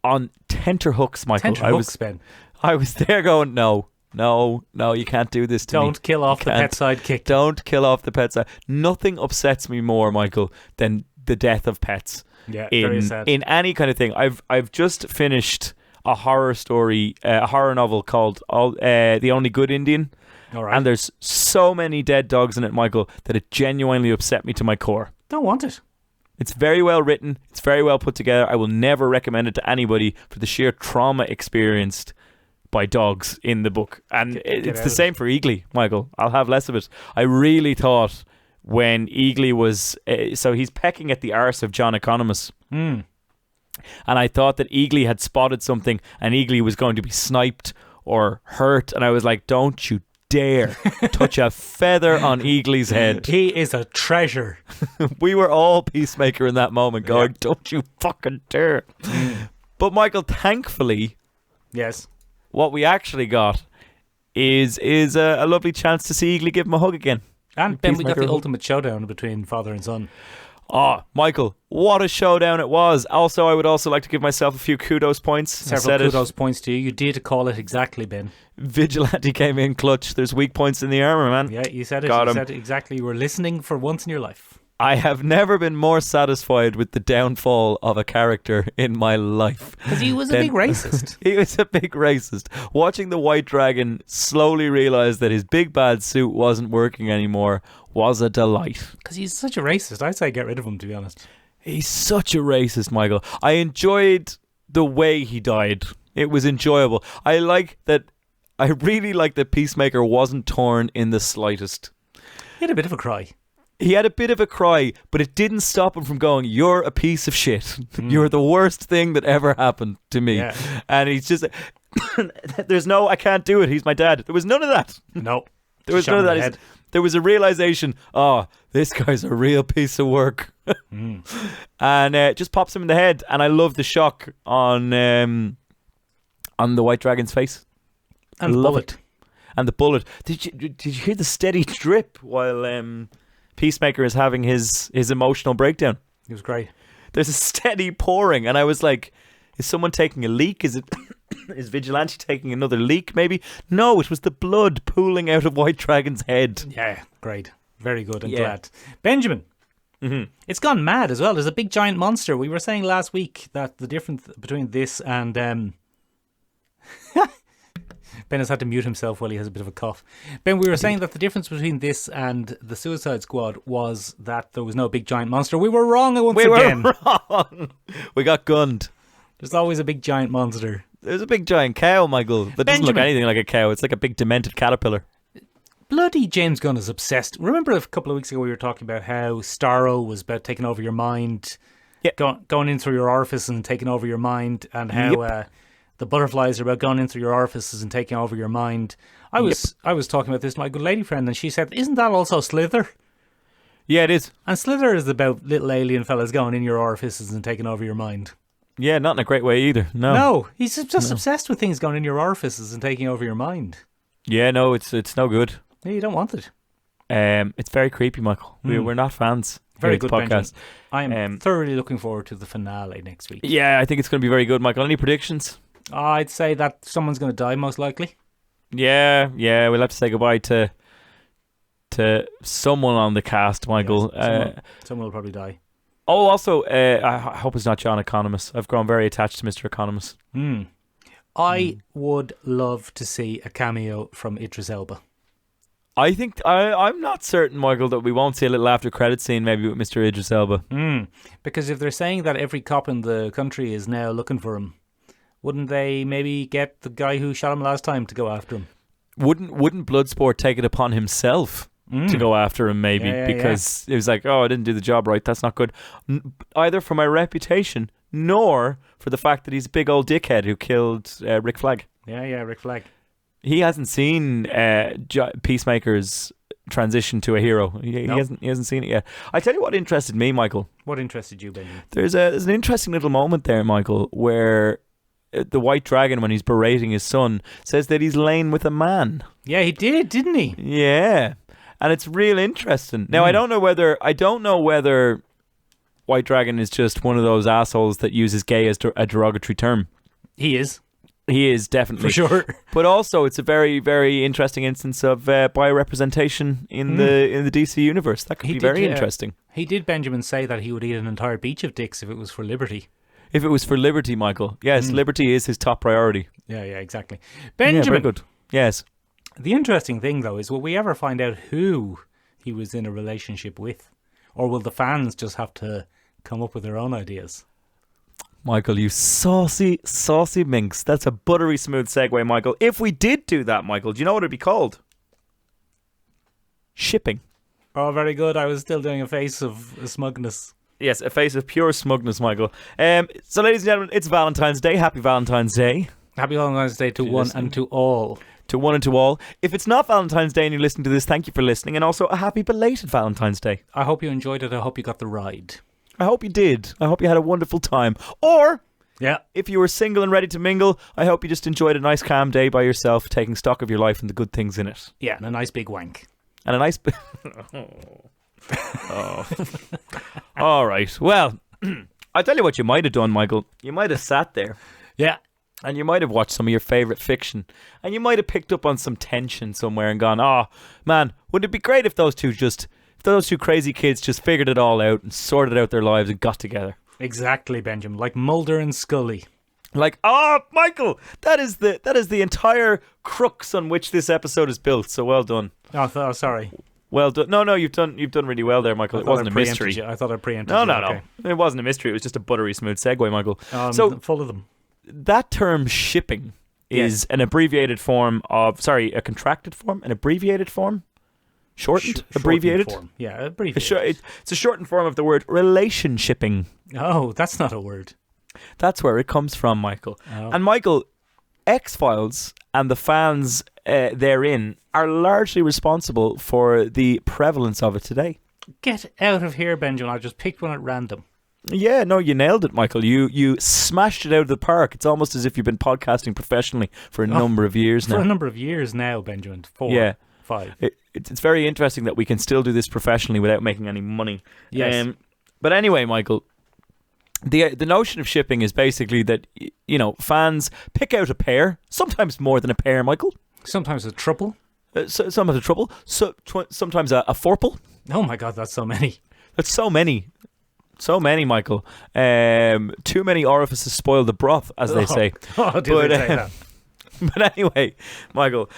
on tenterhooks, Michael. Ben. I was there going, no, you can't do this to me. Don't kill off the pet sidekick. Don't kill off the pet side. Nothing upsets me more, Michael, than the death of pets. Yeah, very sad. In any kind of thing. I've just finished a horror story, a horror novel called The Only Good Indian. All right. And there's so many dead dogs in it, Michael, that it genuinely upset me to my core. Don't want it. It's very well written. It's very well put together. I will never recommend it to anybody for the sheer trauma experienced by dogs in the book. And it's the same for Eagly, Michael. I'll have less of it. I really thought when Eagly was... so he's pecking at the arse of John Economos. And I thought that Eagly had spotted something and Eagly was going to be sniped or hurt. And I was like, don't you dare touch a feather on Eagly's head. He is a treasure. We were all Peacemaker in that moment going, don't you fucking dare. But Michael, thankfully, Yes. what we actually got is a lovely chance to see Eagly give him a hug again. And then we got Peacemaker the hug. ultimate showdown between father and son. Oh, Michael, what a showdown it was. Also, I would also like to give myself a few kudos points. I Several said kudos points to you. You did call it exactly, Ben. Vigilante came in clutch. There's weak points in the armour, man. Yeah, you said it. Got You him. said it exactly. You were listening for once in your life. I have never been more satisfied with the downfall of a character in my life. Because he was a big racist. He was a big racist. Watching the White Dragon slowly realise that his big bad suit wasn't working anymore was a delight. Because he's such a racist. I'd say get rid of him, to be honest. He's such a racist, Michael. I enjoyed the way he died. It was enjoyable. I really like that Peacemaker wasn't torn in the slightest. He had a bit of a cry. He had a bit of a cry, but it didn't stop him from going, "You're a piece of shit. You're the worst thing that ever happened to me." Yeah. And he's just, there's no, I can't do it. He's my dad. There was none of that. No. There was none of that. There was a realization, this guy's a real piece of work. And it just pops him in the head. And I love the shock on the White Dragon's face. And the bullet. And the bullet. Did you hear the steady drip while Peacemaker is having his emotional breakdown? It was great. There's a steady pouring, and I was like, is someone taking a leak? Is Vigilante taking another leak maybe? No, it was the blood pooling out of White Dragon's head. Yeah, great. Very good. I'm glad. Benjamin. Mm-hmm. It's gone mad as well. There's a big giant monster. We were saying last week that the difference between this and Ben has had to mute himself while he has a bit of a cough. Ben, we were saying that the difference between this and the Suicide Squad was that there was no big giant monster. We were wrong once again. We were wrong. We got gunned. There's always a big giant monster. There's a big giant cow, Michael. That doesn't look anything like a cow. It's like a big demented caterpillar. Bloody James Gunn is obsessed. Remember a couple of weeks ago we were talking about how Starro was about taking over your mind, going in through your orifices and taking over your mind, and how the butterflies are about going in through your orifices and taking over your mind. I was talking about this to my good lady friend, and she said, "Isn't that also Slither?" Yeah, it is. And Slither is about little alien fellas going in your orifices and taking over your mind. Yeah, not in a great way either. No, he's just obsessed with things going in your orifices and taking over your mind. Yeah, no, it's no good. Yeah, you don't want it. It's very creepy, Michael. We're not fans. Very good podcast. I am thoroughly looking forward to the finale next week. Yeah, I think it's going to be very good, Michael. Any predictions? I'd say that someone's going to die, most likely. Yeah, we'll have to say goodbye to someone on the cast, Michael. Yes, someone will probably die. Oh, also, I hope it's not John Economist. I've grown very attached to Mr. Economist. I would love to see a cameo from Idris Elba. I think I'm not certain, Michael, that we won't see a little after credit scene maybe with Mr. Idris Elba. Because if they're saying that every cop in the country is now looking for him, wouldn't they maybe get the guy who shot him last time to go after him? Wouldn't Bloodsport take it upon himself to go after him maybe? Because it was like, I didn't do the job right. That's not good. Either for my reputation, nor for the fact that he's a big old dickhead who killed Rick Flag. Yeah, Rick Flag. He hasn't seen Peacemaker's transition to a hero. He hasn't seen it yet. I tell you what interested me, Michael. What interested you, Benjamin? There's an interesting little moment there, Michael, where the White Dragon, when he's berating his son, says that he's laying with a man. Yeah, he did, didn't he? Yeah, and it's real interesting. Now, I don't know whether White Dragon is just one of those assholes that uses gay as a derogatory term. He is. He is, definitely. For sure. But also, it's a very, very interesting instance of biorepresentation in the DC universe. That could be very interesting. He did, Benjamin, say that he would eat an entire beach of dicks if it was for liberty. If it was for liberty, Michael. Yes, liberty is his top priority. Yeah, exactly. Benjamin. Yeah, very good. Yes. The interesting thing, though, is will we ever find out who he was in a relationship with? Or will the fans just have to come up with their own ideas? Michael, you saucy minx. That's a buttery smooth segue, Michael. If we did do that, Michael, do you know what it'd be called? Shipping. Oh, very good. I was still doing a face of smugness. Yes, a face of pure smugness, Michael. So, ladies and gentlemen, it's Valentine's Day. Happy Valentine's Day. Happy Valentine's Day to one and to all. To one and to all. If it's not Valentine's Day and you're listening to this, thank you for listening. And also a happy belated Valentine's Day. I hope you enjoyed it. I hope you got the ride. I hope you did. I hope you had a wonderful time. Or, if you were single and ready to mingle, I hope you just enjoyed a nice calm day by yourself, taking stock of your life and the good things in it. Yeah, and a nice big wank. And a nice... All right. Well, I'll tell you what you might have done, Michael. You might have sat there. Yeah. And you might have watched some of your favourite fiction. And you might have picked up on some tension somewhere and gone, oh, man, wouldn't it be great if those two just those two crazy kids just figured it all out and sorted out their lives and got together. Exactly, Benjamin. Like Mulder and Scully. Like, Michael, that is the entire crux on which this episode is built. So well done. Oh, sorry. Well done. No, you've done really well there, Michael. It wasn't a mystery. I thought I preempted No, you. no. It wasn't a mystery. It was just a buttery smooth segue, Michael. So full of them. That term shipping is an abbreviated form of, a contracted form, an abbreviated form, abbreviated form. Yeah, abbreviated. It's a shortened form of the word relationshipping. Oh, that's not a word. That's where it comes from, Michael. Oh. And Michael, X-Files and the fans therein are largely responsible for the prevalence of it today. Get out of here, Benjamin. I just picked one at random. Yeah, no, you nailed it, Michael. You smashed it out of the park. It's almost as if you've been podcasting professionally for a number of years now. For a number of years now, Benjamin. 4, 5. It's very interesting that we can still do this professionally without making any money. Yes. But anyway, Michael, the notion of shipping is basically that, fans pick out a pair, sometimes more than a pair, Michael. Sometimes a triple. Sometimes a trouble. Sometimes a fourple. Oh my God, that's so many. That's so many. So many, Michael. Too many orifices spoil the broth, as they say. Oh, do they say that? But anyway, Michael,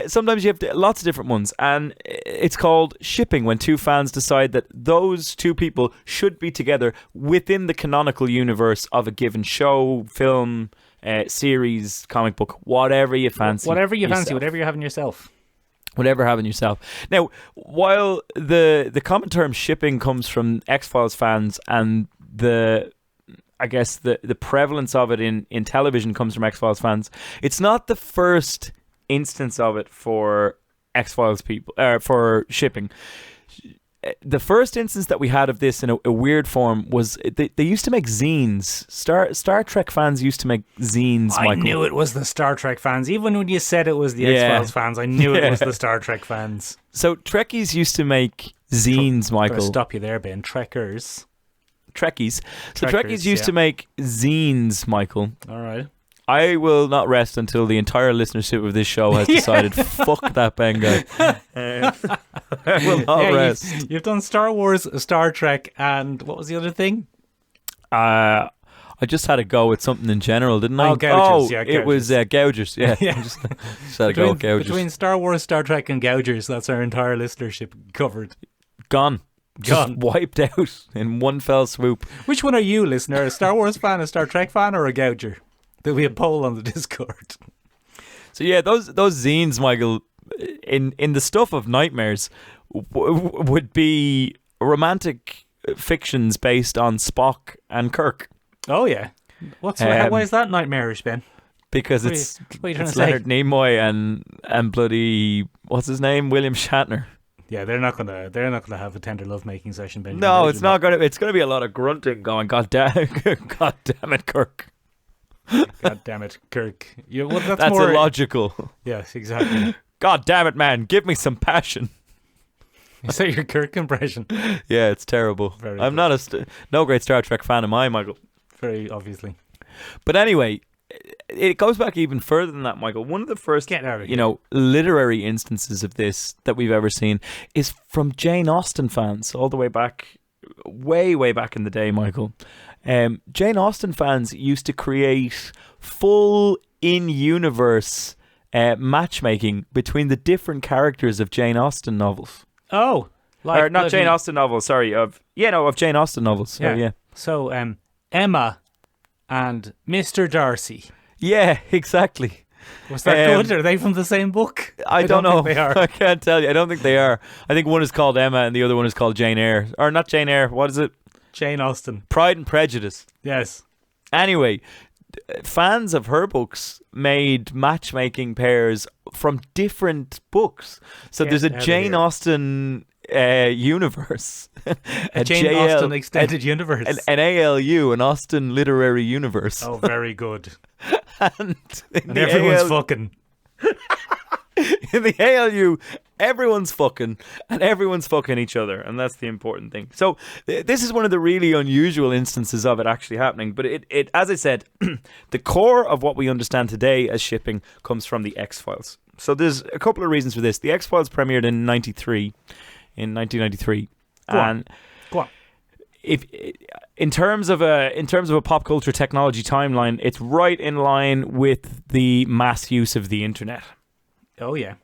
sometimes you have lots of different ones, and it's called shipping when two fans decide that those two people should be together within the canonical universe of a given show, film, series, comic book, whatever you fancy. Whatever you fancy, whatever you're having yourself. Whatever having yourself. Now, while the common term shipping comes from X-Files fans and the prevalence of it in television comes from X-Files fans, it's not the first instance of it for X-Files people, for shipping. The first instance that we had of this in a weird form was they used to make zines. Star Trek fans used to make zines, Michael. I knew it was the Star Trek fans. Even when you said it was the X-Files fans, I knew it was the Star Trek fans. So Trekkies used to make zines, Michael. I'm gonna stop you there, Ben. Trekkies. So Trekkies used to make zines, Michael. All right. I will not rest until the entire listenership of this show has decided, fuck that Ben guy. I will not rest. You've done Star Wars, Star Trek, and what was the other thing? I just had a go at something in general, didn't I? Oh, Gougers. Yeah, it was Gougers. Yeah, just had a go at Gougers. Between Star Wars, Star Trek, and Gougers, that's our entire listenership covered. Gone. Just wiped out in one fell swoop. Which one are you, listener? A Star Wars fan, a Star Trek fan, or a Gouger? There'll be a poll on the Discord. So yeah, those zines, Michael, in the stuff of nightmares, would be romantic fictions based on Spock and Kirk. Oh yeah, why is that nightmarish, Ben? Because it's Leonard Nimoy and bloody what's his name, William Shatner. Yeah, they're not gonna have a tender lovemaking session, Ben. No, it's not gonna. It's gonna be a lot of grunting going. God damn it, Kirk. God damn it, Kirk. That's more illogical. Yes, exactly. God damn it, man. Give me some passion. Is that your Kirk impression? Yeah, it's terrible. I'm not no great Star Trek fan of mine, Michael. Very obviously. But anyway, it goes back even further than that, Michael. One of the first, literary instances of this that we've ever seen is from Jane Austen fans, all the way back, way back in the day, Michael. Jane Austen fans used to create full in-universe matchmaking between the different characters of Jane Austen novels. Oh, or not Jane Austen novels. Sorry, of Jane Austen novels. So, yeah. So Emma and Mr. Darcy. Yeah, exactly. Was that good? Are they from the same book? I don't know. Think they are. I can't tell you. I don't think they are. I think one is called Emma and the other one is called Jane Eyre. Or not Jane Eyre. What is it? Jane Austen. Pride and Prejudice. Yes. Anyway, fans of her books made matchmaking pairs from different books. So there's a Jane Austen universe. A Jane Austen extended universe. An ALU, an Austen literary universe. Oh, very good. and everyone's fucking. In the ALU, everyone's fucking, and everyone's fucking each other, and that's the important thing. So this is one of the really unusual instances of it actually happening. But it as I said, the core of what we understand today as shipping comes from the X-Files. So there's a couple of reasons for this. The X-Files premiered in 1993 in 1993. Go on. If in terms of a pop culture technology timeline, it's right in line with the mass use of the internet. Oh yeah.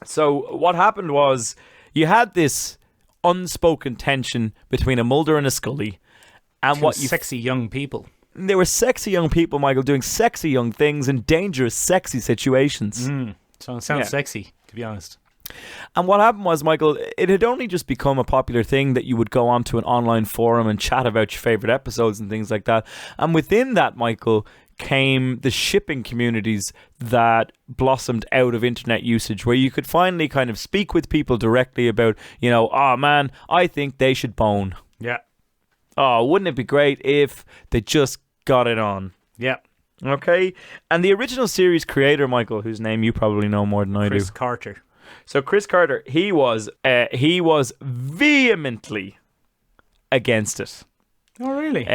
So what happened was you had this unspoken tension between a Mulder and a Scully, and Sexy young people. They were sexy young people, Michael, doing sexy young things in dangerous, sexy situations. Sounds sexy, to be honest. And what happened was, Michael, it had only just become a popular thing that you would go onto an online forum and chat about your favourite episodes and things like that. And within that, Michael, came the shipping communities that blossomed out of internet usage, where you could finally kind of speak with people directly about, oh man, I think they should bone. Yeah. Oh, wouldn't it be great if they just got it on? Yeah. Okay. And the original series creator, Michael, whose name you probably know more than I do. Chris Carter. So Chris Carter, he was vehemently against it. Oh, really?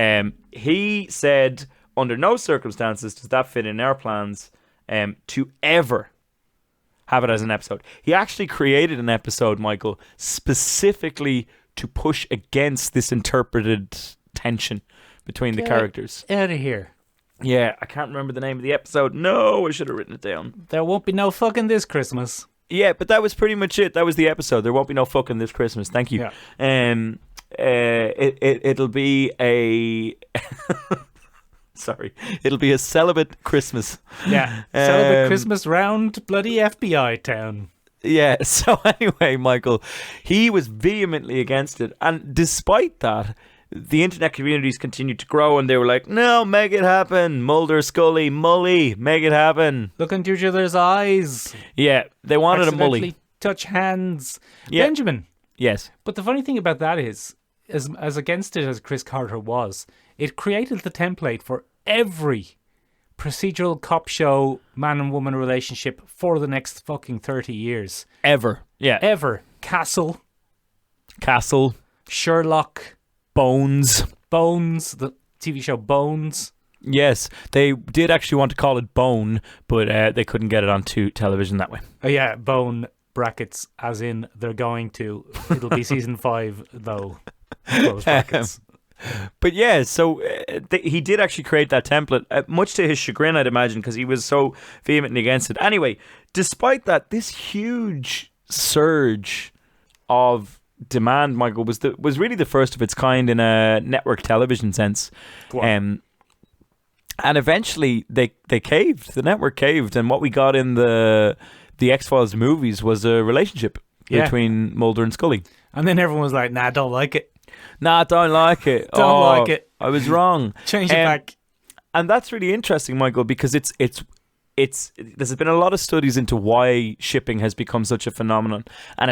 He said, under no circumstances does that fit in our plans to ever have it as an episode. He actually created an episode, Michael, specifically to push against this interpreted tension between the characters. Out of here. Yeah, I can't remember the name of the episode. No, I should have written it down. There won't be no fucking this Christmas. Yeah, but that was pretty much it. That was the episode. There won't be no fucking this Christmas. Thank you. Yeah. It'll be a... Sorry. It'll be a celibate Christmas. Yeah. Celibate Christmas round bloody FBI town. Yeah. So anyway, Michael, he was vehemently against it. And despite that, the internet communities continued to grow, and they were like, no, make it happen. Mulder, Scully, Mully, make it happen. Look into each other's eyes. Yeah, they wanted a Mully. Touch hands. Yeah. Benjamin. Yes. But the funny thing about that is, as against it as Chris Carter was, it created the template for every procedural cop show, man and woman relationship for the next fucking 30 years. Ever. Yeah. Ever. Castle. Sherlock. Bones, the TV show Bones. Yes, they did actually want to call it Bone, but they couldn't get it onto television that way. Oh yeah, Bone brackets, as in they're going to. It'll be season 5 though. Close brackets. But yeah, so he did actually create that template, much to his chagrin, I'd imagine, because he was so vehemently against it. Anyway, despite that, this huge surge of demand, Michael, was really the first of its kind in a network television sense. And eventually they caved. The network caved, and what we got in the X-Files movies was a relationship between Mulder and Scully. And then everyone was like, nah, don't like it. Nah, don't like it. Don't like it. I was wrong. Change it back. And that's really interesting, Michael, because there's been a lot of studies into why shipping has become such a phenomenon, and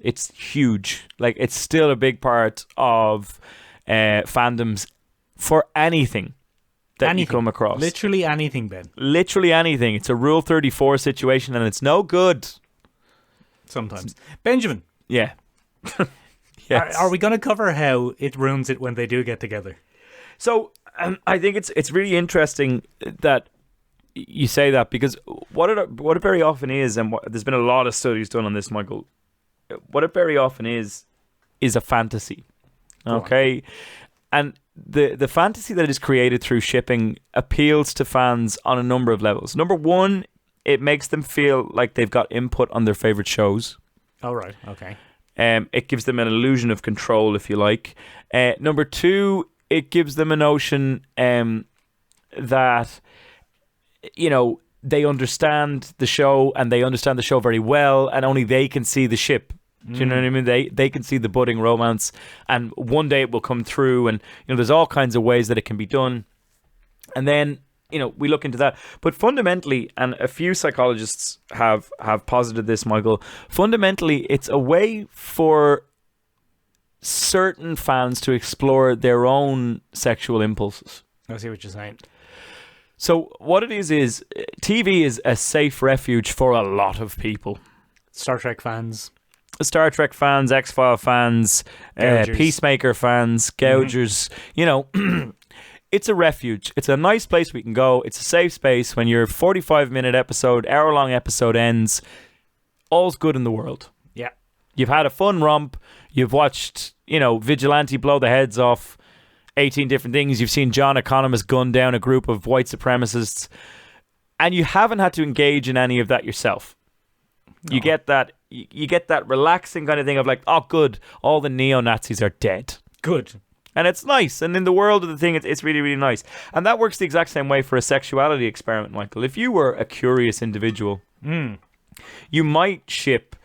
it's huge. Like, it's still a big part of fandoms for anything that you come across. Literally anything, Ben. Literally anything. It's a Rule 34 situation, and it's no good. Sometimes. Benjamin. Yeah. Yes. Are we going to cover how it ruins it when they do get together? So I think it's really interesting that you say that, because what it very often is, and there's been a lot of studies done on this, Michael, what it very often is a fantasy. Okay? And the fantasy that is created through shipping appeals to fans on a number of levels. Number one, it makes them feel like they've got input on their favorite shows. Oh, right. Okay. It gives them an illusion of control, if you like. Number two, it gives them a notion that, they understand the show, and they understand the show very well, and only they can see the ship. Do you know what I mean? They can see the budding romance, and one day it will come through, and there's all kinds of ways that it can be done. And then we look into that. But fundamentally, and a few psychologists have posited this, Michael, fundamentally it's a way for certain fans to explore their own sexual impulses. I see what you're saying. So what it is TV is a safe refuge for a lot of people. Star Trek fans, X-File fans, Peacemaker fans, gougers, it's a refuge. It's a nice place we can go. It's a safe space. When your 45-minute episode, hour-long episode ends, all's good in the world. Yeah. You've had a fun romp. You've watched, Vigilante blow the heads off 18 different things. You've seen John Economist gun down a group of white supremacists. And you haven't had to engage in any of that yourself. No. You get that relaxing kind of thing of like, oh, good, all the neo-Nazis are dead. Good. And it's nice. And in the world of the thing, it's really, really nice. And that works the exact same way for a sexuality experiment, Michael. If you were a curious individual, you might ship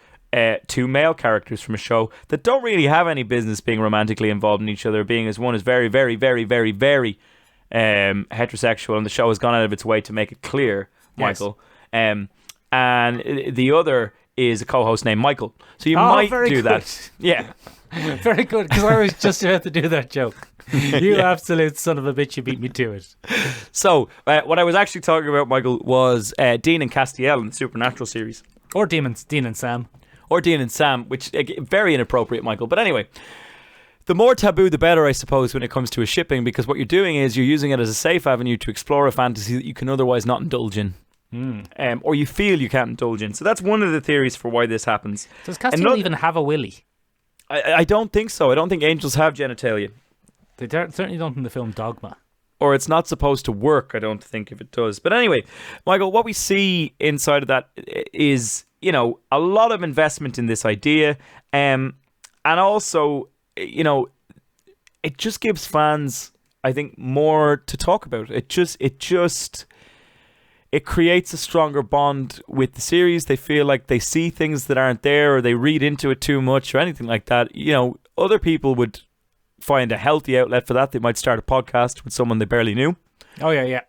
two male characters from a show that don't really have any business being romantically involved in each other, being as one is very, very, very, very, very heterosexual, and the show has gone out of its way to make it clear, Michael. Yes. And the other is a co-host named Michael. So you might do that. Yeah. Very good, because I was just about to do that joke. You absolute son of a bitch, you beat me to it. So, what I was actually talking about, Michael, was Dean and Castiel in the Supernatural series. Or Dean and Sam. Or Dean and Sam, which very inappropriate, Michael. But anyway, the more taboo, the better, I suppose, when it comes to a shipping, because what you're doing is you're using it as a safe avenue to explore a fantasy that you can otherwise not indulge in. Or you feel you can't indulge in. So that's one of the theories for why this happens. Does Castiel even have a willy? I don't think so. I don't think angels have genitalia. They certainly don't in the film Dogma. Or it's not supposed to work, I don't think, if it does. But anyway, Michael, what we see inside of that is, a lot of investment in this idea. And also, it just gives fans, I think, more to talk about. It creates a stronger bond with the series. They feel like they see things that aren't there, or they read into it too much, or anything like that. Other people would find a healthy outlet for that. They might start a podcast with someone they barely knew. Oh, yeah.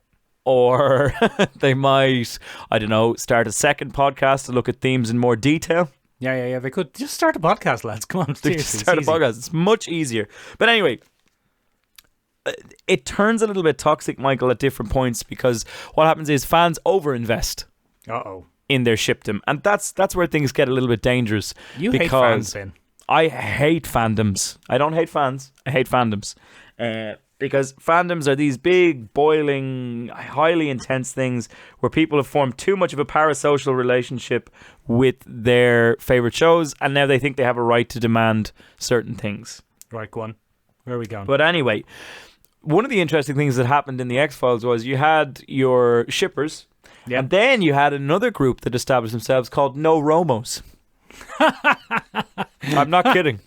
Or they might, I don't know, start a second podcast to look at themes in more detail. Yeah. They could just start a podcast, lads. Come on, seriously. Start a podcast. It's much easier. But anyway, it turns a little bit toxic, Michael, at different points, because what happens is fans overinvest in their shipdom, and that's where things get a little bit dangerous. You hate fans, Ben. I hate fandoms. I don't hate fans. I hate fandoms. Because fandoms are these big, boiling, highly intense things where people have formed too much of a parasocial relationship with their favourite shows, and now they think they have a right to demand certain things. Right, go on. Where are we going? But anyway, one of the interesting things that happened in the X-Files was you had your shippers, and then you had another group that established themselves called No Romos. I'm not kidding.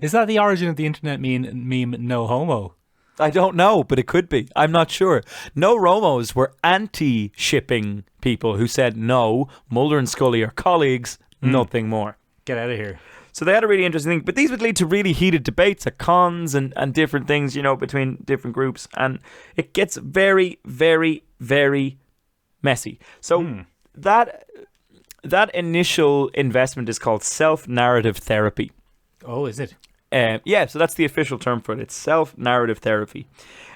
Is that the origin of the internet meme no homo? I don't know, but it could be. I'm not sure. No Romos were anti-shipping people who said no, Mulder and Scully are colleagues, nothing more. Get out of here. So they had a really interesting thing, but these would lead to really heated debates at cons and different things, between different groups, and it gets very, very, very messy. So that initial investment is called self-narrative therapy. Oh, is it? Yeah, so that's the official term for it. It's self-narrative therapy.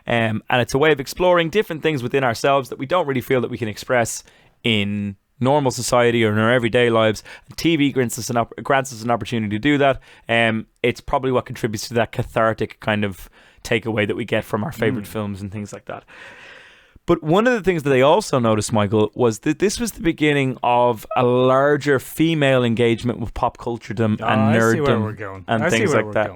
And it's a way of exploring different things within ourselves that we don't really feel that we can express in normal society or in our everyday lives. TV grants us an opportunity to do that. It's probably what contributes to that cathartic kind of takeaway that we get from our favourite films and things like that. But one of the things that I also noticed, Michael, was that this was the beginning of a larger female engagement with pop culturedom and nerddom and things like that.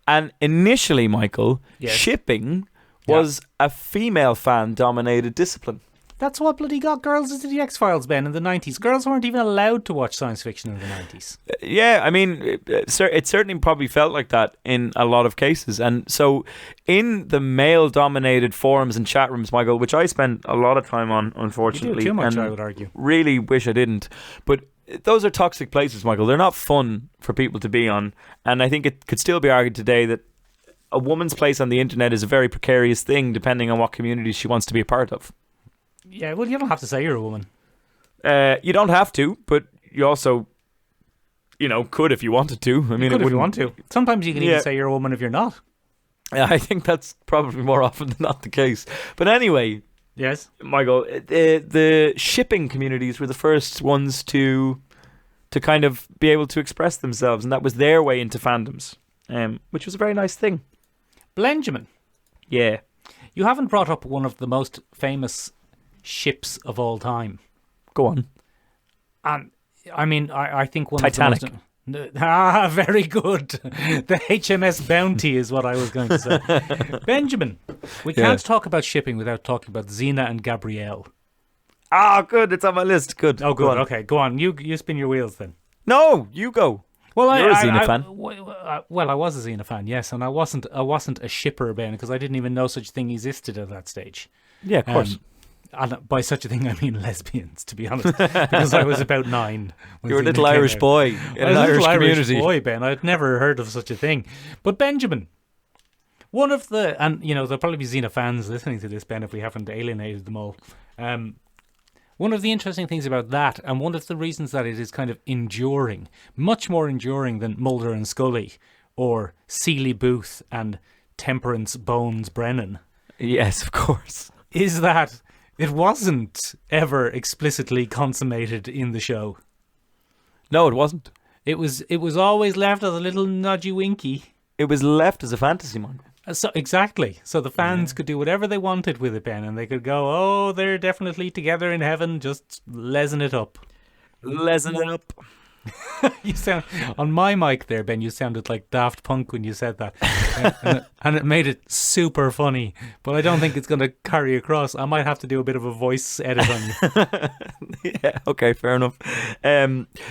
And initially, Michael, shipping was a female fan-dominated discipline. That's what bloody got girls into the X-Files, Ben, in the 90s. Girls weren't even allowed to watch science fiction in the 90s. Yeah, I mean, it certainly probably felt like that in a lot of cases. And so in the male-dominated forums and chat rooms, Michael, which I spent a lot of time on, unfortunately. You do too much, I would argue. Really wish I didn't. But those are toxic places, Michael. They're not fun for people to be on. And I think it could still be argued today that a woman's place on the internet is a very precarious thing, depending on what community she wants to be a part of. Yeah, well, you don't have to say you're a woman. You don't have to, but you also, could if you wanted to. I mean, if you want to. Sometimes you can even say you're a woman if you're not. Yeah, I think that's probably more often than not the case. But anyway, yes, Michael, the shipping communities were the first ones to kind of be able to express themselves, and that was their way into fandoms, which was a very nice thing. Benjamin. Yeah. You haven't brought up one of the most famous ships of all time. Go on. And I mean, I think one Titanic. of the most... very good. The HMS Bounty is what I was going to say. Benjamin, we can't talk about shipping without talking about Xena and Gabrielle. Good. It's on my list. Good. Oh, good. Go on. Okay, go on. You spin your wheels then. No, you go. Well, You're a Xena fan. I was a Xena fan, yes, and I wasn't a shipper, Ben, because I didn't even know such a thing existed at that stage. Yeah, of course. And by such a thing, I mean lesbians, to be honest, because I was about 9. You're a little Irish boy in an Irish community. Boy, Ben. I'd never heard of such a thing. But Benjamin, one of the, and you know, there'll probably be Xena fans listening to this, Ben, if we haven't alienated them all. One of the interesting things about that, and one of the reasons that it is kind of enduring, much more enduring than Mulder and Scully, or Seeley Booth and Temperance Bones Brennan. Yes, of course. Is that it wasn't ever explicitly consummated in the show. No, it wasn't. It was always left as a little nudgy winky. It was left as a fantasy, man. So exactly. So the fans could do whatever they wanted with it, Ben, and they could go, "Oh, they're definitely together in heaven, just lesing it up." Lesing it up. You sound on my mic there, Ben. You sounded like Daft Punk when you said that, and it made it super funny. But I don't think it's going to carry across. I might have to do a bit of a voice edit on you. Yeah. Okay. Fair enough.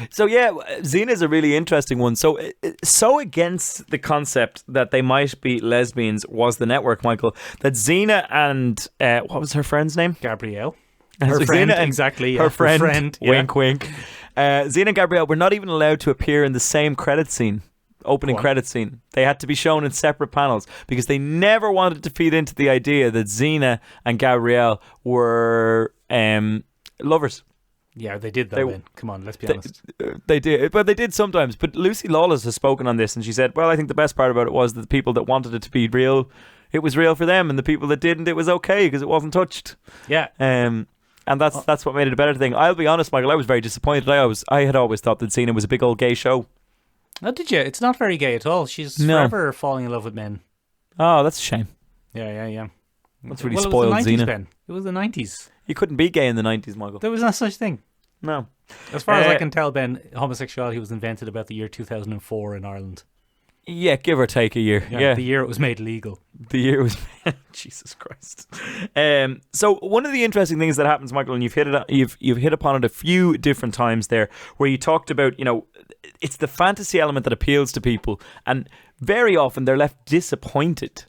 So yeah, Xena is a really interesting one. So against the concept that they might be lesbians was the network, Michael. That Xena and what was her friend's name? Gabrielle. Her Her friend, friend, exactly. Her friend. Yeah. Wink, wink. Xena and Gabrielle were not even allowed to appear in the same credit scene, opening credit scene. They had to be shown in separate panels because they never wanted to feed into the idea that Xena and Gabrielle were lovers. Yeah, they did that, Ben. Come on, let's be honest. They did, but they did sometimes. But Lucy Lawless has spoken on this, and she said, well, I think the best part about it was that the people that wanted it to be real, it was real for them, and the people that didn't, it was okay because it wasn't touched. Yeah. And that's what made it a better thing. I'll be honest, Michael, I was very disappointed. I had always thought that Xena was a big old gay show. Oh, did you? It's not very gay at all. She's forever falling in love with men. Oh, that's a shame. Yeah. That's really well, spoiled it was the 90s, Xena. Ben. It was the 90s. You couldn't be gay in the 90s, Michael. There was no such thing. No. As far as I can tell, Ben, homosexuality was invented about the year 2004 in Ireland. Yeah, give or take a year. Yeah. The year it was made legal. The year was Jesus Christ. So one of the interesting things that happens, Michael, and you've hit upon it a few different times there, where you talked about, you know, it's the fantasy element that appeals to people, and very often they're left disappointed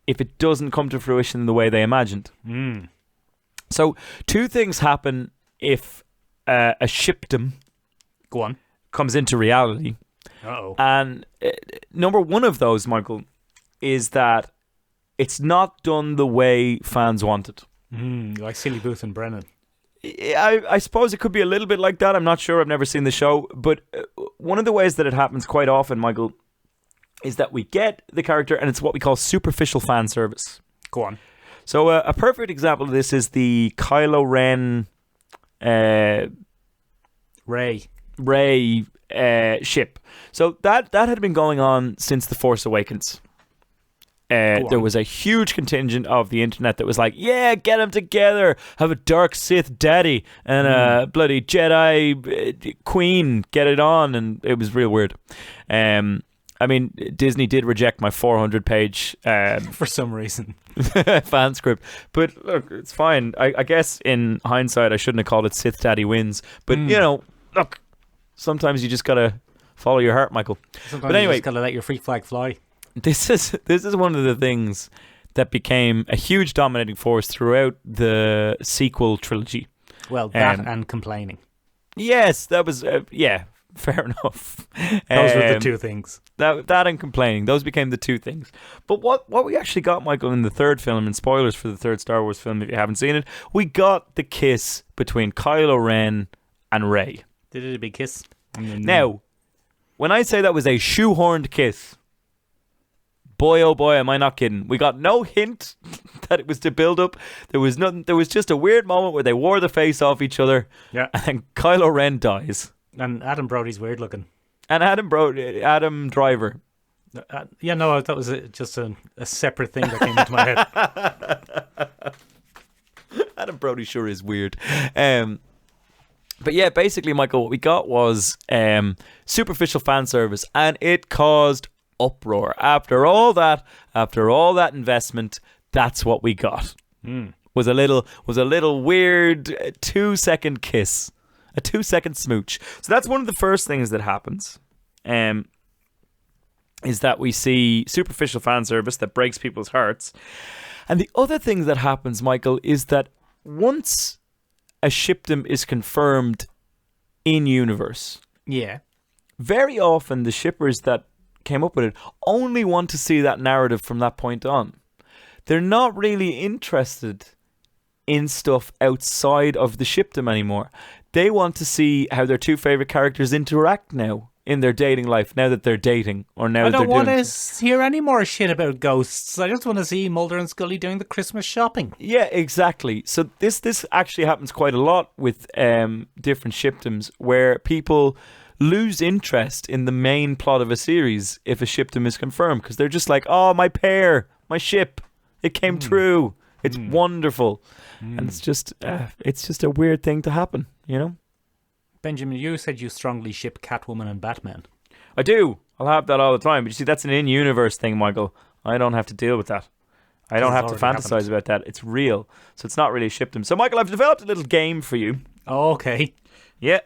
if it doesn't come to fruition in the way they imagined. So two things happen if a shipdom Go on. comes into reality. Uh-oh. And number one of those, Michael, is that it's not done the way fans want it. Like Seeley Booth and Brennan. I suppose it could be a little bit like that. I'm not sure. I've never seen the show. But one of the ways that it happens quite often, Michael, is that we get the character and it's what we call superficial fan service. Go on. So a perfect example of this is the Kylo Ren Rey ship. So that had been going on since The Force Awakens. There was a huge contingent of the internet that was like, yeah, get them together, have a dark Sith daddy and a bloody Jedi queen, get it on. And it was real weird. I mean, Disney did reject my 400-page for some reason fan script, but look, it's fine. I guess in hindsight I shouldn't have called it Sith Daddy Wins, but you know, look, sometimes you just gotta follow your heart, Michael. Sometimes but anyway, you just gotta let your free flag fly. This is one of the things that became a huge dominating force throughout the sequel trilogy. Well, that and complaining. Yes, that was fair enough. Those were the two things. That and complaining. Those became the two things. But what we actually got, Michael, in the third film, and spoilers for the third Star Wars film if you haven't seen it, we got the kiss between Kylo Ren and Rey. Did it a big kiss? Now, when I say that was a shoehorned kiss, boy oh boy, am I not kidding. We got no hint that it was to build up. There was nothing. There was just a weird moment where they wore the face off each other. Yeah. And Kylo Ren dies. And Adam Brody's weird looking. And Adam Driver. Yeah, no, that was just a separate thing that came into my head. Adam Brody sure is weird. But yeah, basically, Michael, what we got was superficial fan service, and it caused uproar. After all that investment, that's what we got. Was a little weird 2-second kiss, a 2-second smooch. So that's one of the first things that happens. Is that we see superficial fan service that breaks people's hearts. And the other thing that happens, Michael, is that once a shipdom is confirmed in universe, very often the shippers that came up with it only want to see that narrative from that point on. They're not really interested in stuff outside of the shipdom anymore. They want to see how their two favorite characters interact now in their dating life, now that they're dating, or now that they're doing... I don't want to hear any more shit about ghosts. I just want to see Mulder and Scully doing the Christmas shopping. Yeah, exactly. So this actually happens quite a lot with different shipdoms, where people lose interest in the main plot of a series if a shipdom is confirmed, because they're just like, oh, my pair, my ship, it came true. It's wonderful. And it's just a weird thing to happen, you know? Benjamin, you said you strongly ship Catwoman and Batman. I do. I'll have that all the time. But you see, that's an in-universe thing, Michael. I don't have to deal with that. I don't have to fantasize about that. It's real. So it's not really shipdom. So, Michael, I've developed a little game for you. Oh, okay. Yeah.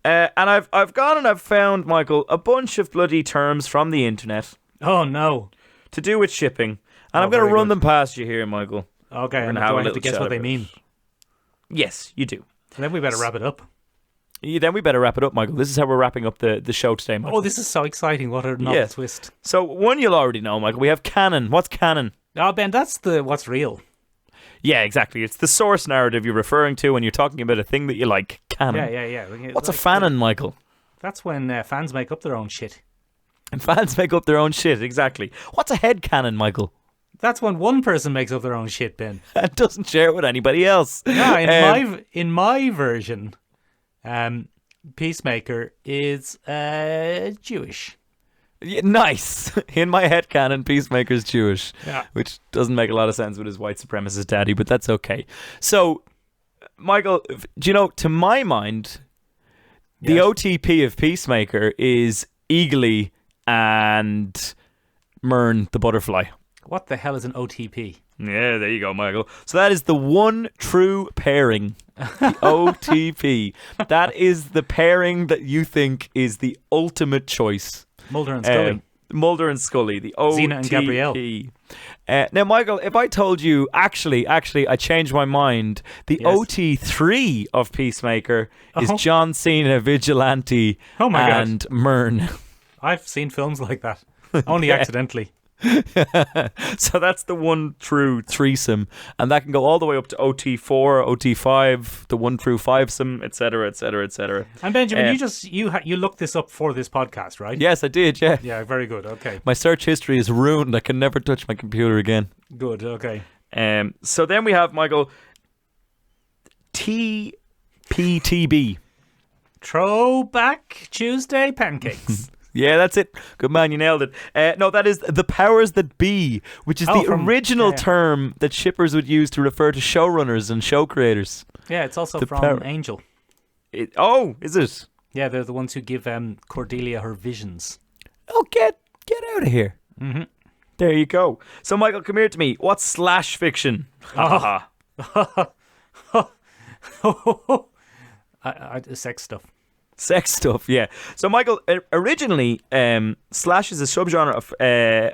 And I've gone and I've found, Michael, a bunch of bloody terms from the internet. Oh, no. To do with shipping. And I'm going to run them past you here, Michael. Okay, and do I have to guess what they mean? Yes, you do. And then we better wrap it up. Yeah, then we better wrap it up, Michael. This is how we're wrapping up the show today, Michael. Oh, this is so exciting. What a novel twist. So, one you'll already know, Michael. We have canon. What's canon? Oh, Ben, that's what's real. Yeah, exactly. It's the source narrative you're referring to when you're talking about a thing that you like. Canon. Yeah. What's a fanon, Michael? That's when fans make up their own shit. And fans make up their own shit, exactly. What's a headcanon, Michael? That's when one person makes up their own shit, Ben. And doesn't share it with anybody else. No, in my version, Peacemaker is Jewish. Yeah, nice. In my headcanon, Peacemaker's Jewish. Yeah. Which doesn't make a lot of sense with his white supremacist daddy, but that's okay. So, Michael, do you know, to my mind, the OTP of Peacemaker is Eagly and Myrn the butterfly. What the hell is an OTP? Yeah, there you go, Michael. So that is the one true pairing. The OTP. That is the pairing that you think is the ultimate choice. Mulder and Scully. Mulder and Scully, the OTP. Xena and Gabrielle. Now, Michael, if I told you, actually, I changed my mind. The OT3 of Peacemaker is John Cena, Vigilante, and Myrn. I've seen films like that. Only accidentally. So that's the one true threesome, and that can go all the way up to OT4, OT5, the one true fivesome, etc., etc., etc. And Benjamin, you looked this up for this podcast, right? Yes, I did. Yeah. Yeah, very good. Okay. My search history is ruined. I can never touch my computer again. Good. Okay. So then we have, Michael, TPTB. Throwback Tuesday pancakes. Yeah, that's it. Good man, you nailed it. No, that is the powers that be, which is the original term that shippers would use to refer to showrunners and show creators. Yeah, it's also from Angel. Is it? Yeah, they're the ones who give Cordelia her visions. Oh, get out of here. Mm-hmm. There you go. So, Michael, come here to me. What's slash fiction? Sex stuff. Sex stuff, yeah. So, Michael, originally, slash is a subgenre of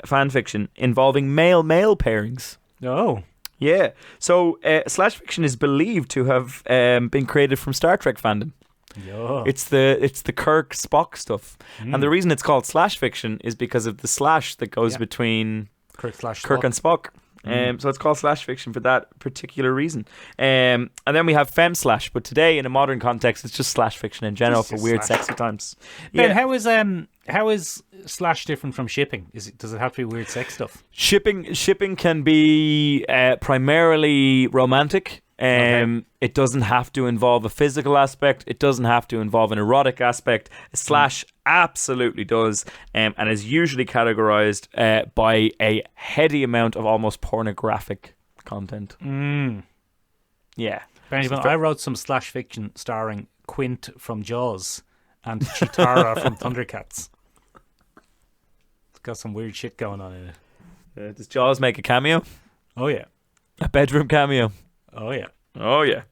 fan fiction involving male-male pairings. Oh. Yeah. So, slash fiction is believed to have been created from Star Trek fandom. Yeah. It's the Kirk Spock stuff. And the reason it's called slash fiction is because of the slash that goes between Kirk and Spock. So it's called slash fiction for that particular reason. And then we have femme slash, but today in a modern context, it's just slash fiction in general for weird, sexy times. Ben, how is slash different from shipping? Does it have to be weird sex stuff? Shipping can be primarily romantic. It doesn't have to involve a physical aspect. It doesn't have to involve an erotic aspect. Slash absolutely does, and is usually categorized by a heady amount of almost pornographic content. Mm. Yeah. Benjamin, I wrote some slash fiction starring Quint from Jaws and Chitara from Thundercats. It's got some weird shit going on in it. Does Jaws make a cameo? Oh yeah. A bedroom cameo? Oh yeah. Oh yeah.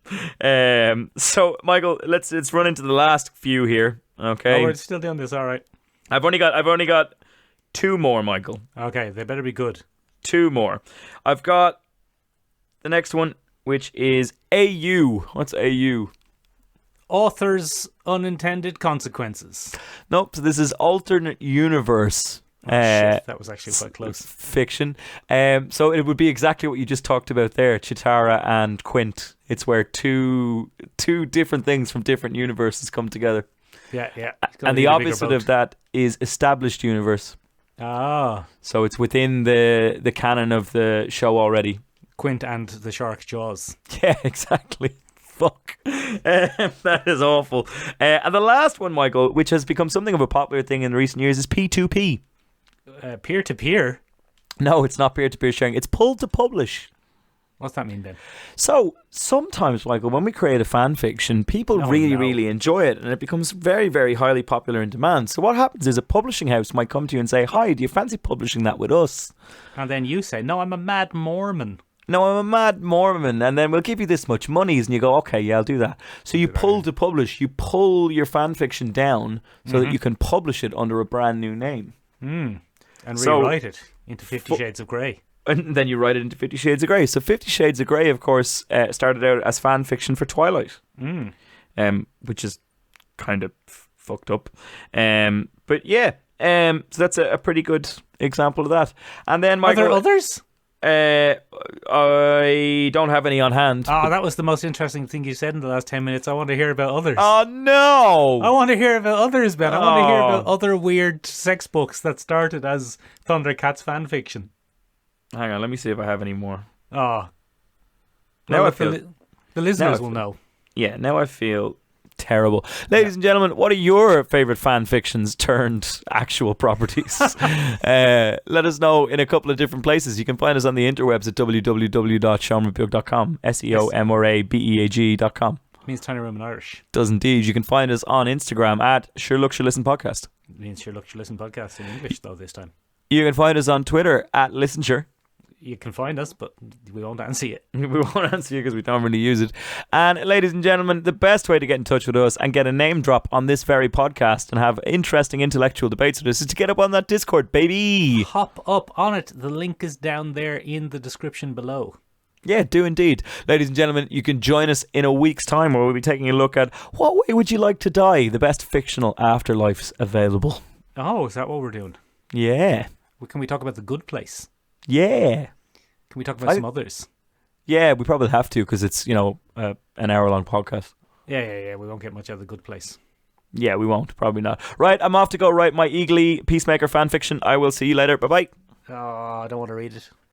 So Michael, let's run into the last few here. Okay. Oh, we're still doing this, all right. I've only got 2 more, Michael. Okay, they better be good. 2 more. I've got the next one, which is AU. What's AU? Author's unintended consequences. Nope. So this is alternate universe. Oh, shit, that was actually quite close. Fiction. So it would be exactly what you just talked about there, Chitara and Quint. It's where two different things from different universes come together. Yeah. And the opposite of that is established universe. Ah. So it's within the canon of the show already. Quint and the shark Jaws. Yeah, exactly. Fuck. That is awful. And the last one, Michael, which has become something of a popular thing in recent years, is P2P. Peer-to-peer? No, it's not peer-to-peer sharing. It's pull to publish. What's that mean then? So sometimes, Michael, when we create a fan fiction, people really enjoy it, and it becomes very, very highly popular in demand. So what happens is a publishing house might come to you and say, "Hi, do you fancy publishing that with us?" And then you say, "No, I'm a mad Mormon." "No, I'm a mad Mormon, and then we'll give you this much money." And you go, "Okay, yeah, I'll do that." So you pull to publish. You pull your fan fiction down so that you can publish it under a brand new name. And rewrite it into 50 Shades of Grey. And then you write it into 50 Shades of Grey. So 50 Shades of Grey, of course, started out as fan fiction for Twilight, which is kind of fucked up. But yeah, so that's a pretty good example of that. And then, Michael, Are there others? I don't have any on hand. Oh, that was the most interesting thing you said in the last 10 minutes. I want to hear about others. Oh, no! I want to hear about others, Ben. I want to hear about other weird sex books that started as Thundercats fan fiction. Hang on, let me see if I have any more. Oh. Now Well, I feel... the listeners will know. Yeah, now I feel terrible. Ladies and gentlemen, what are your favourite fan fictions turned actual properties? Let us know in a couple of different places. You can find us on the interwebs at www.seomrabeag.com, SEOMORABEAG.com. Means tiny room in Irish. Does indeed. You can find us on Instagram at Sure Look Sure Listen Podcast. It means Sure Look Sure Listen podcast in English, though, this time. You can find us on Twitter at ListenSure. You can find us, but we won't answer you. We won't answer you because we don't really use it. And ladies and gentlemen, the best way to get in touch with us and get a name drop on this very podcast and have interesting intellectual debates with us is to get up on that Discord, baby. Hop up on it. The link is down there in the description below. Yeah, do indeed. Ladies and gentlemen, you can join us in a week's time where we'll be taking a look at what way would you like to die? The best fictional afterlifes available. Oh, is that what we're doing? Yeah. Can we talk about The Good Place? Yeah. Can we talk about some others? Yeah, we probably have to because it's, an hour-long podcast. Yeah. We won't get much out of The Good Place. Yeah, we won't. Probably not. Right, I'm off to go write my Eagly Peacemaker fanfiction. I will see you later. Bye-bye. Oh, I don't want to read it.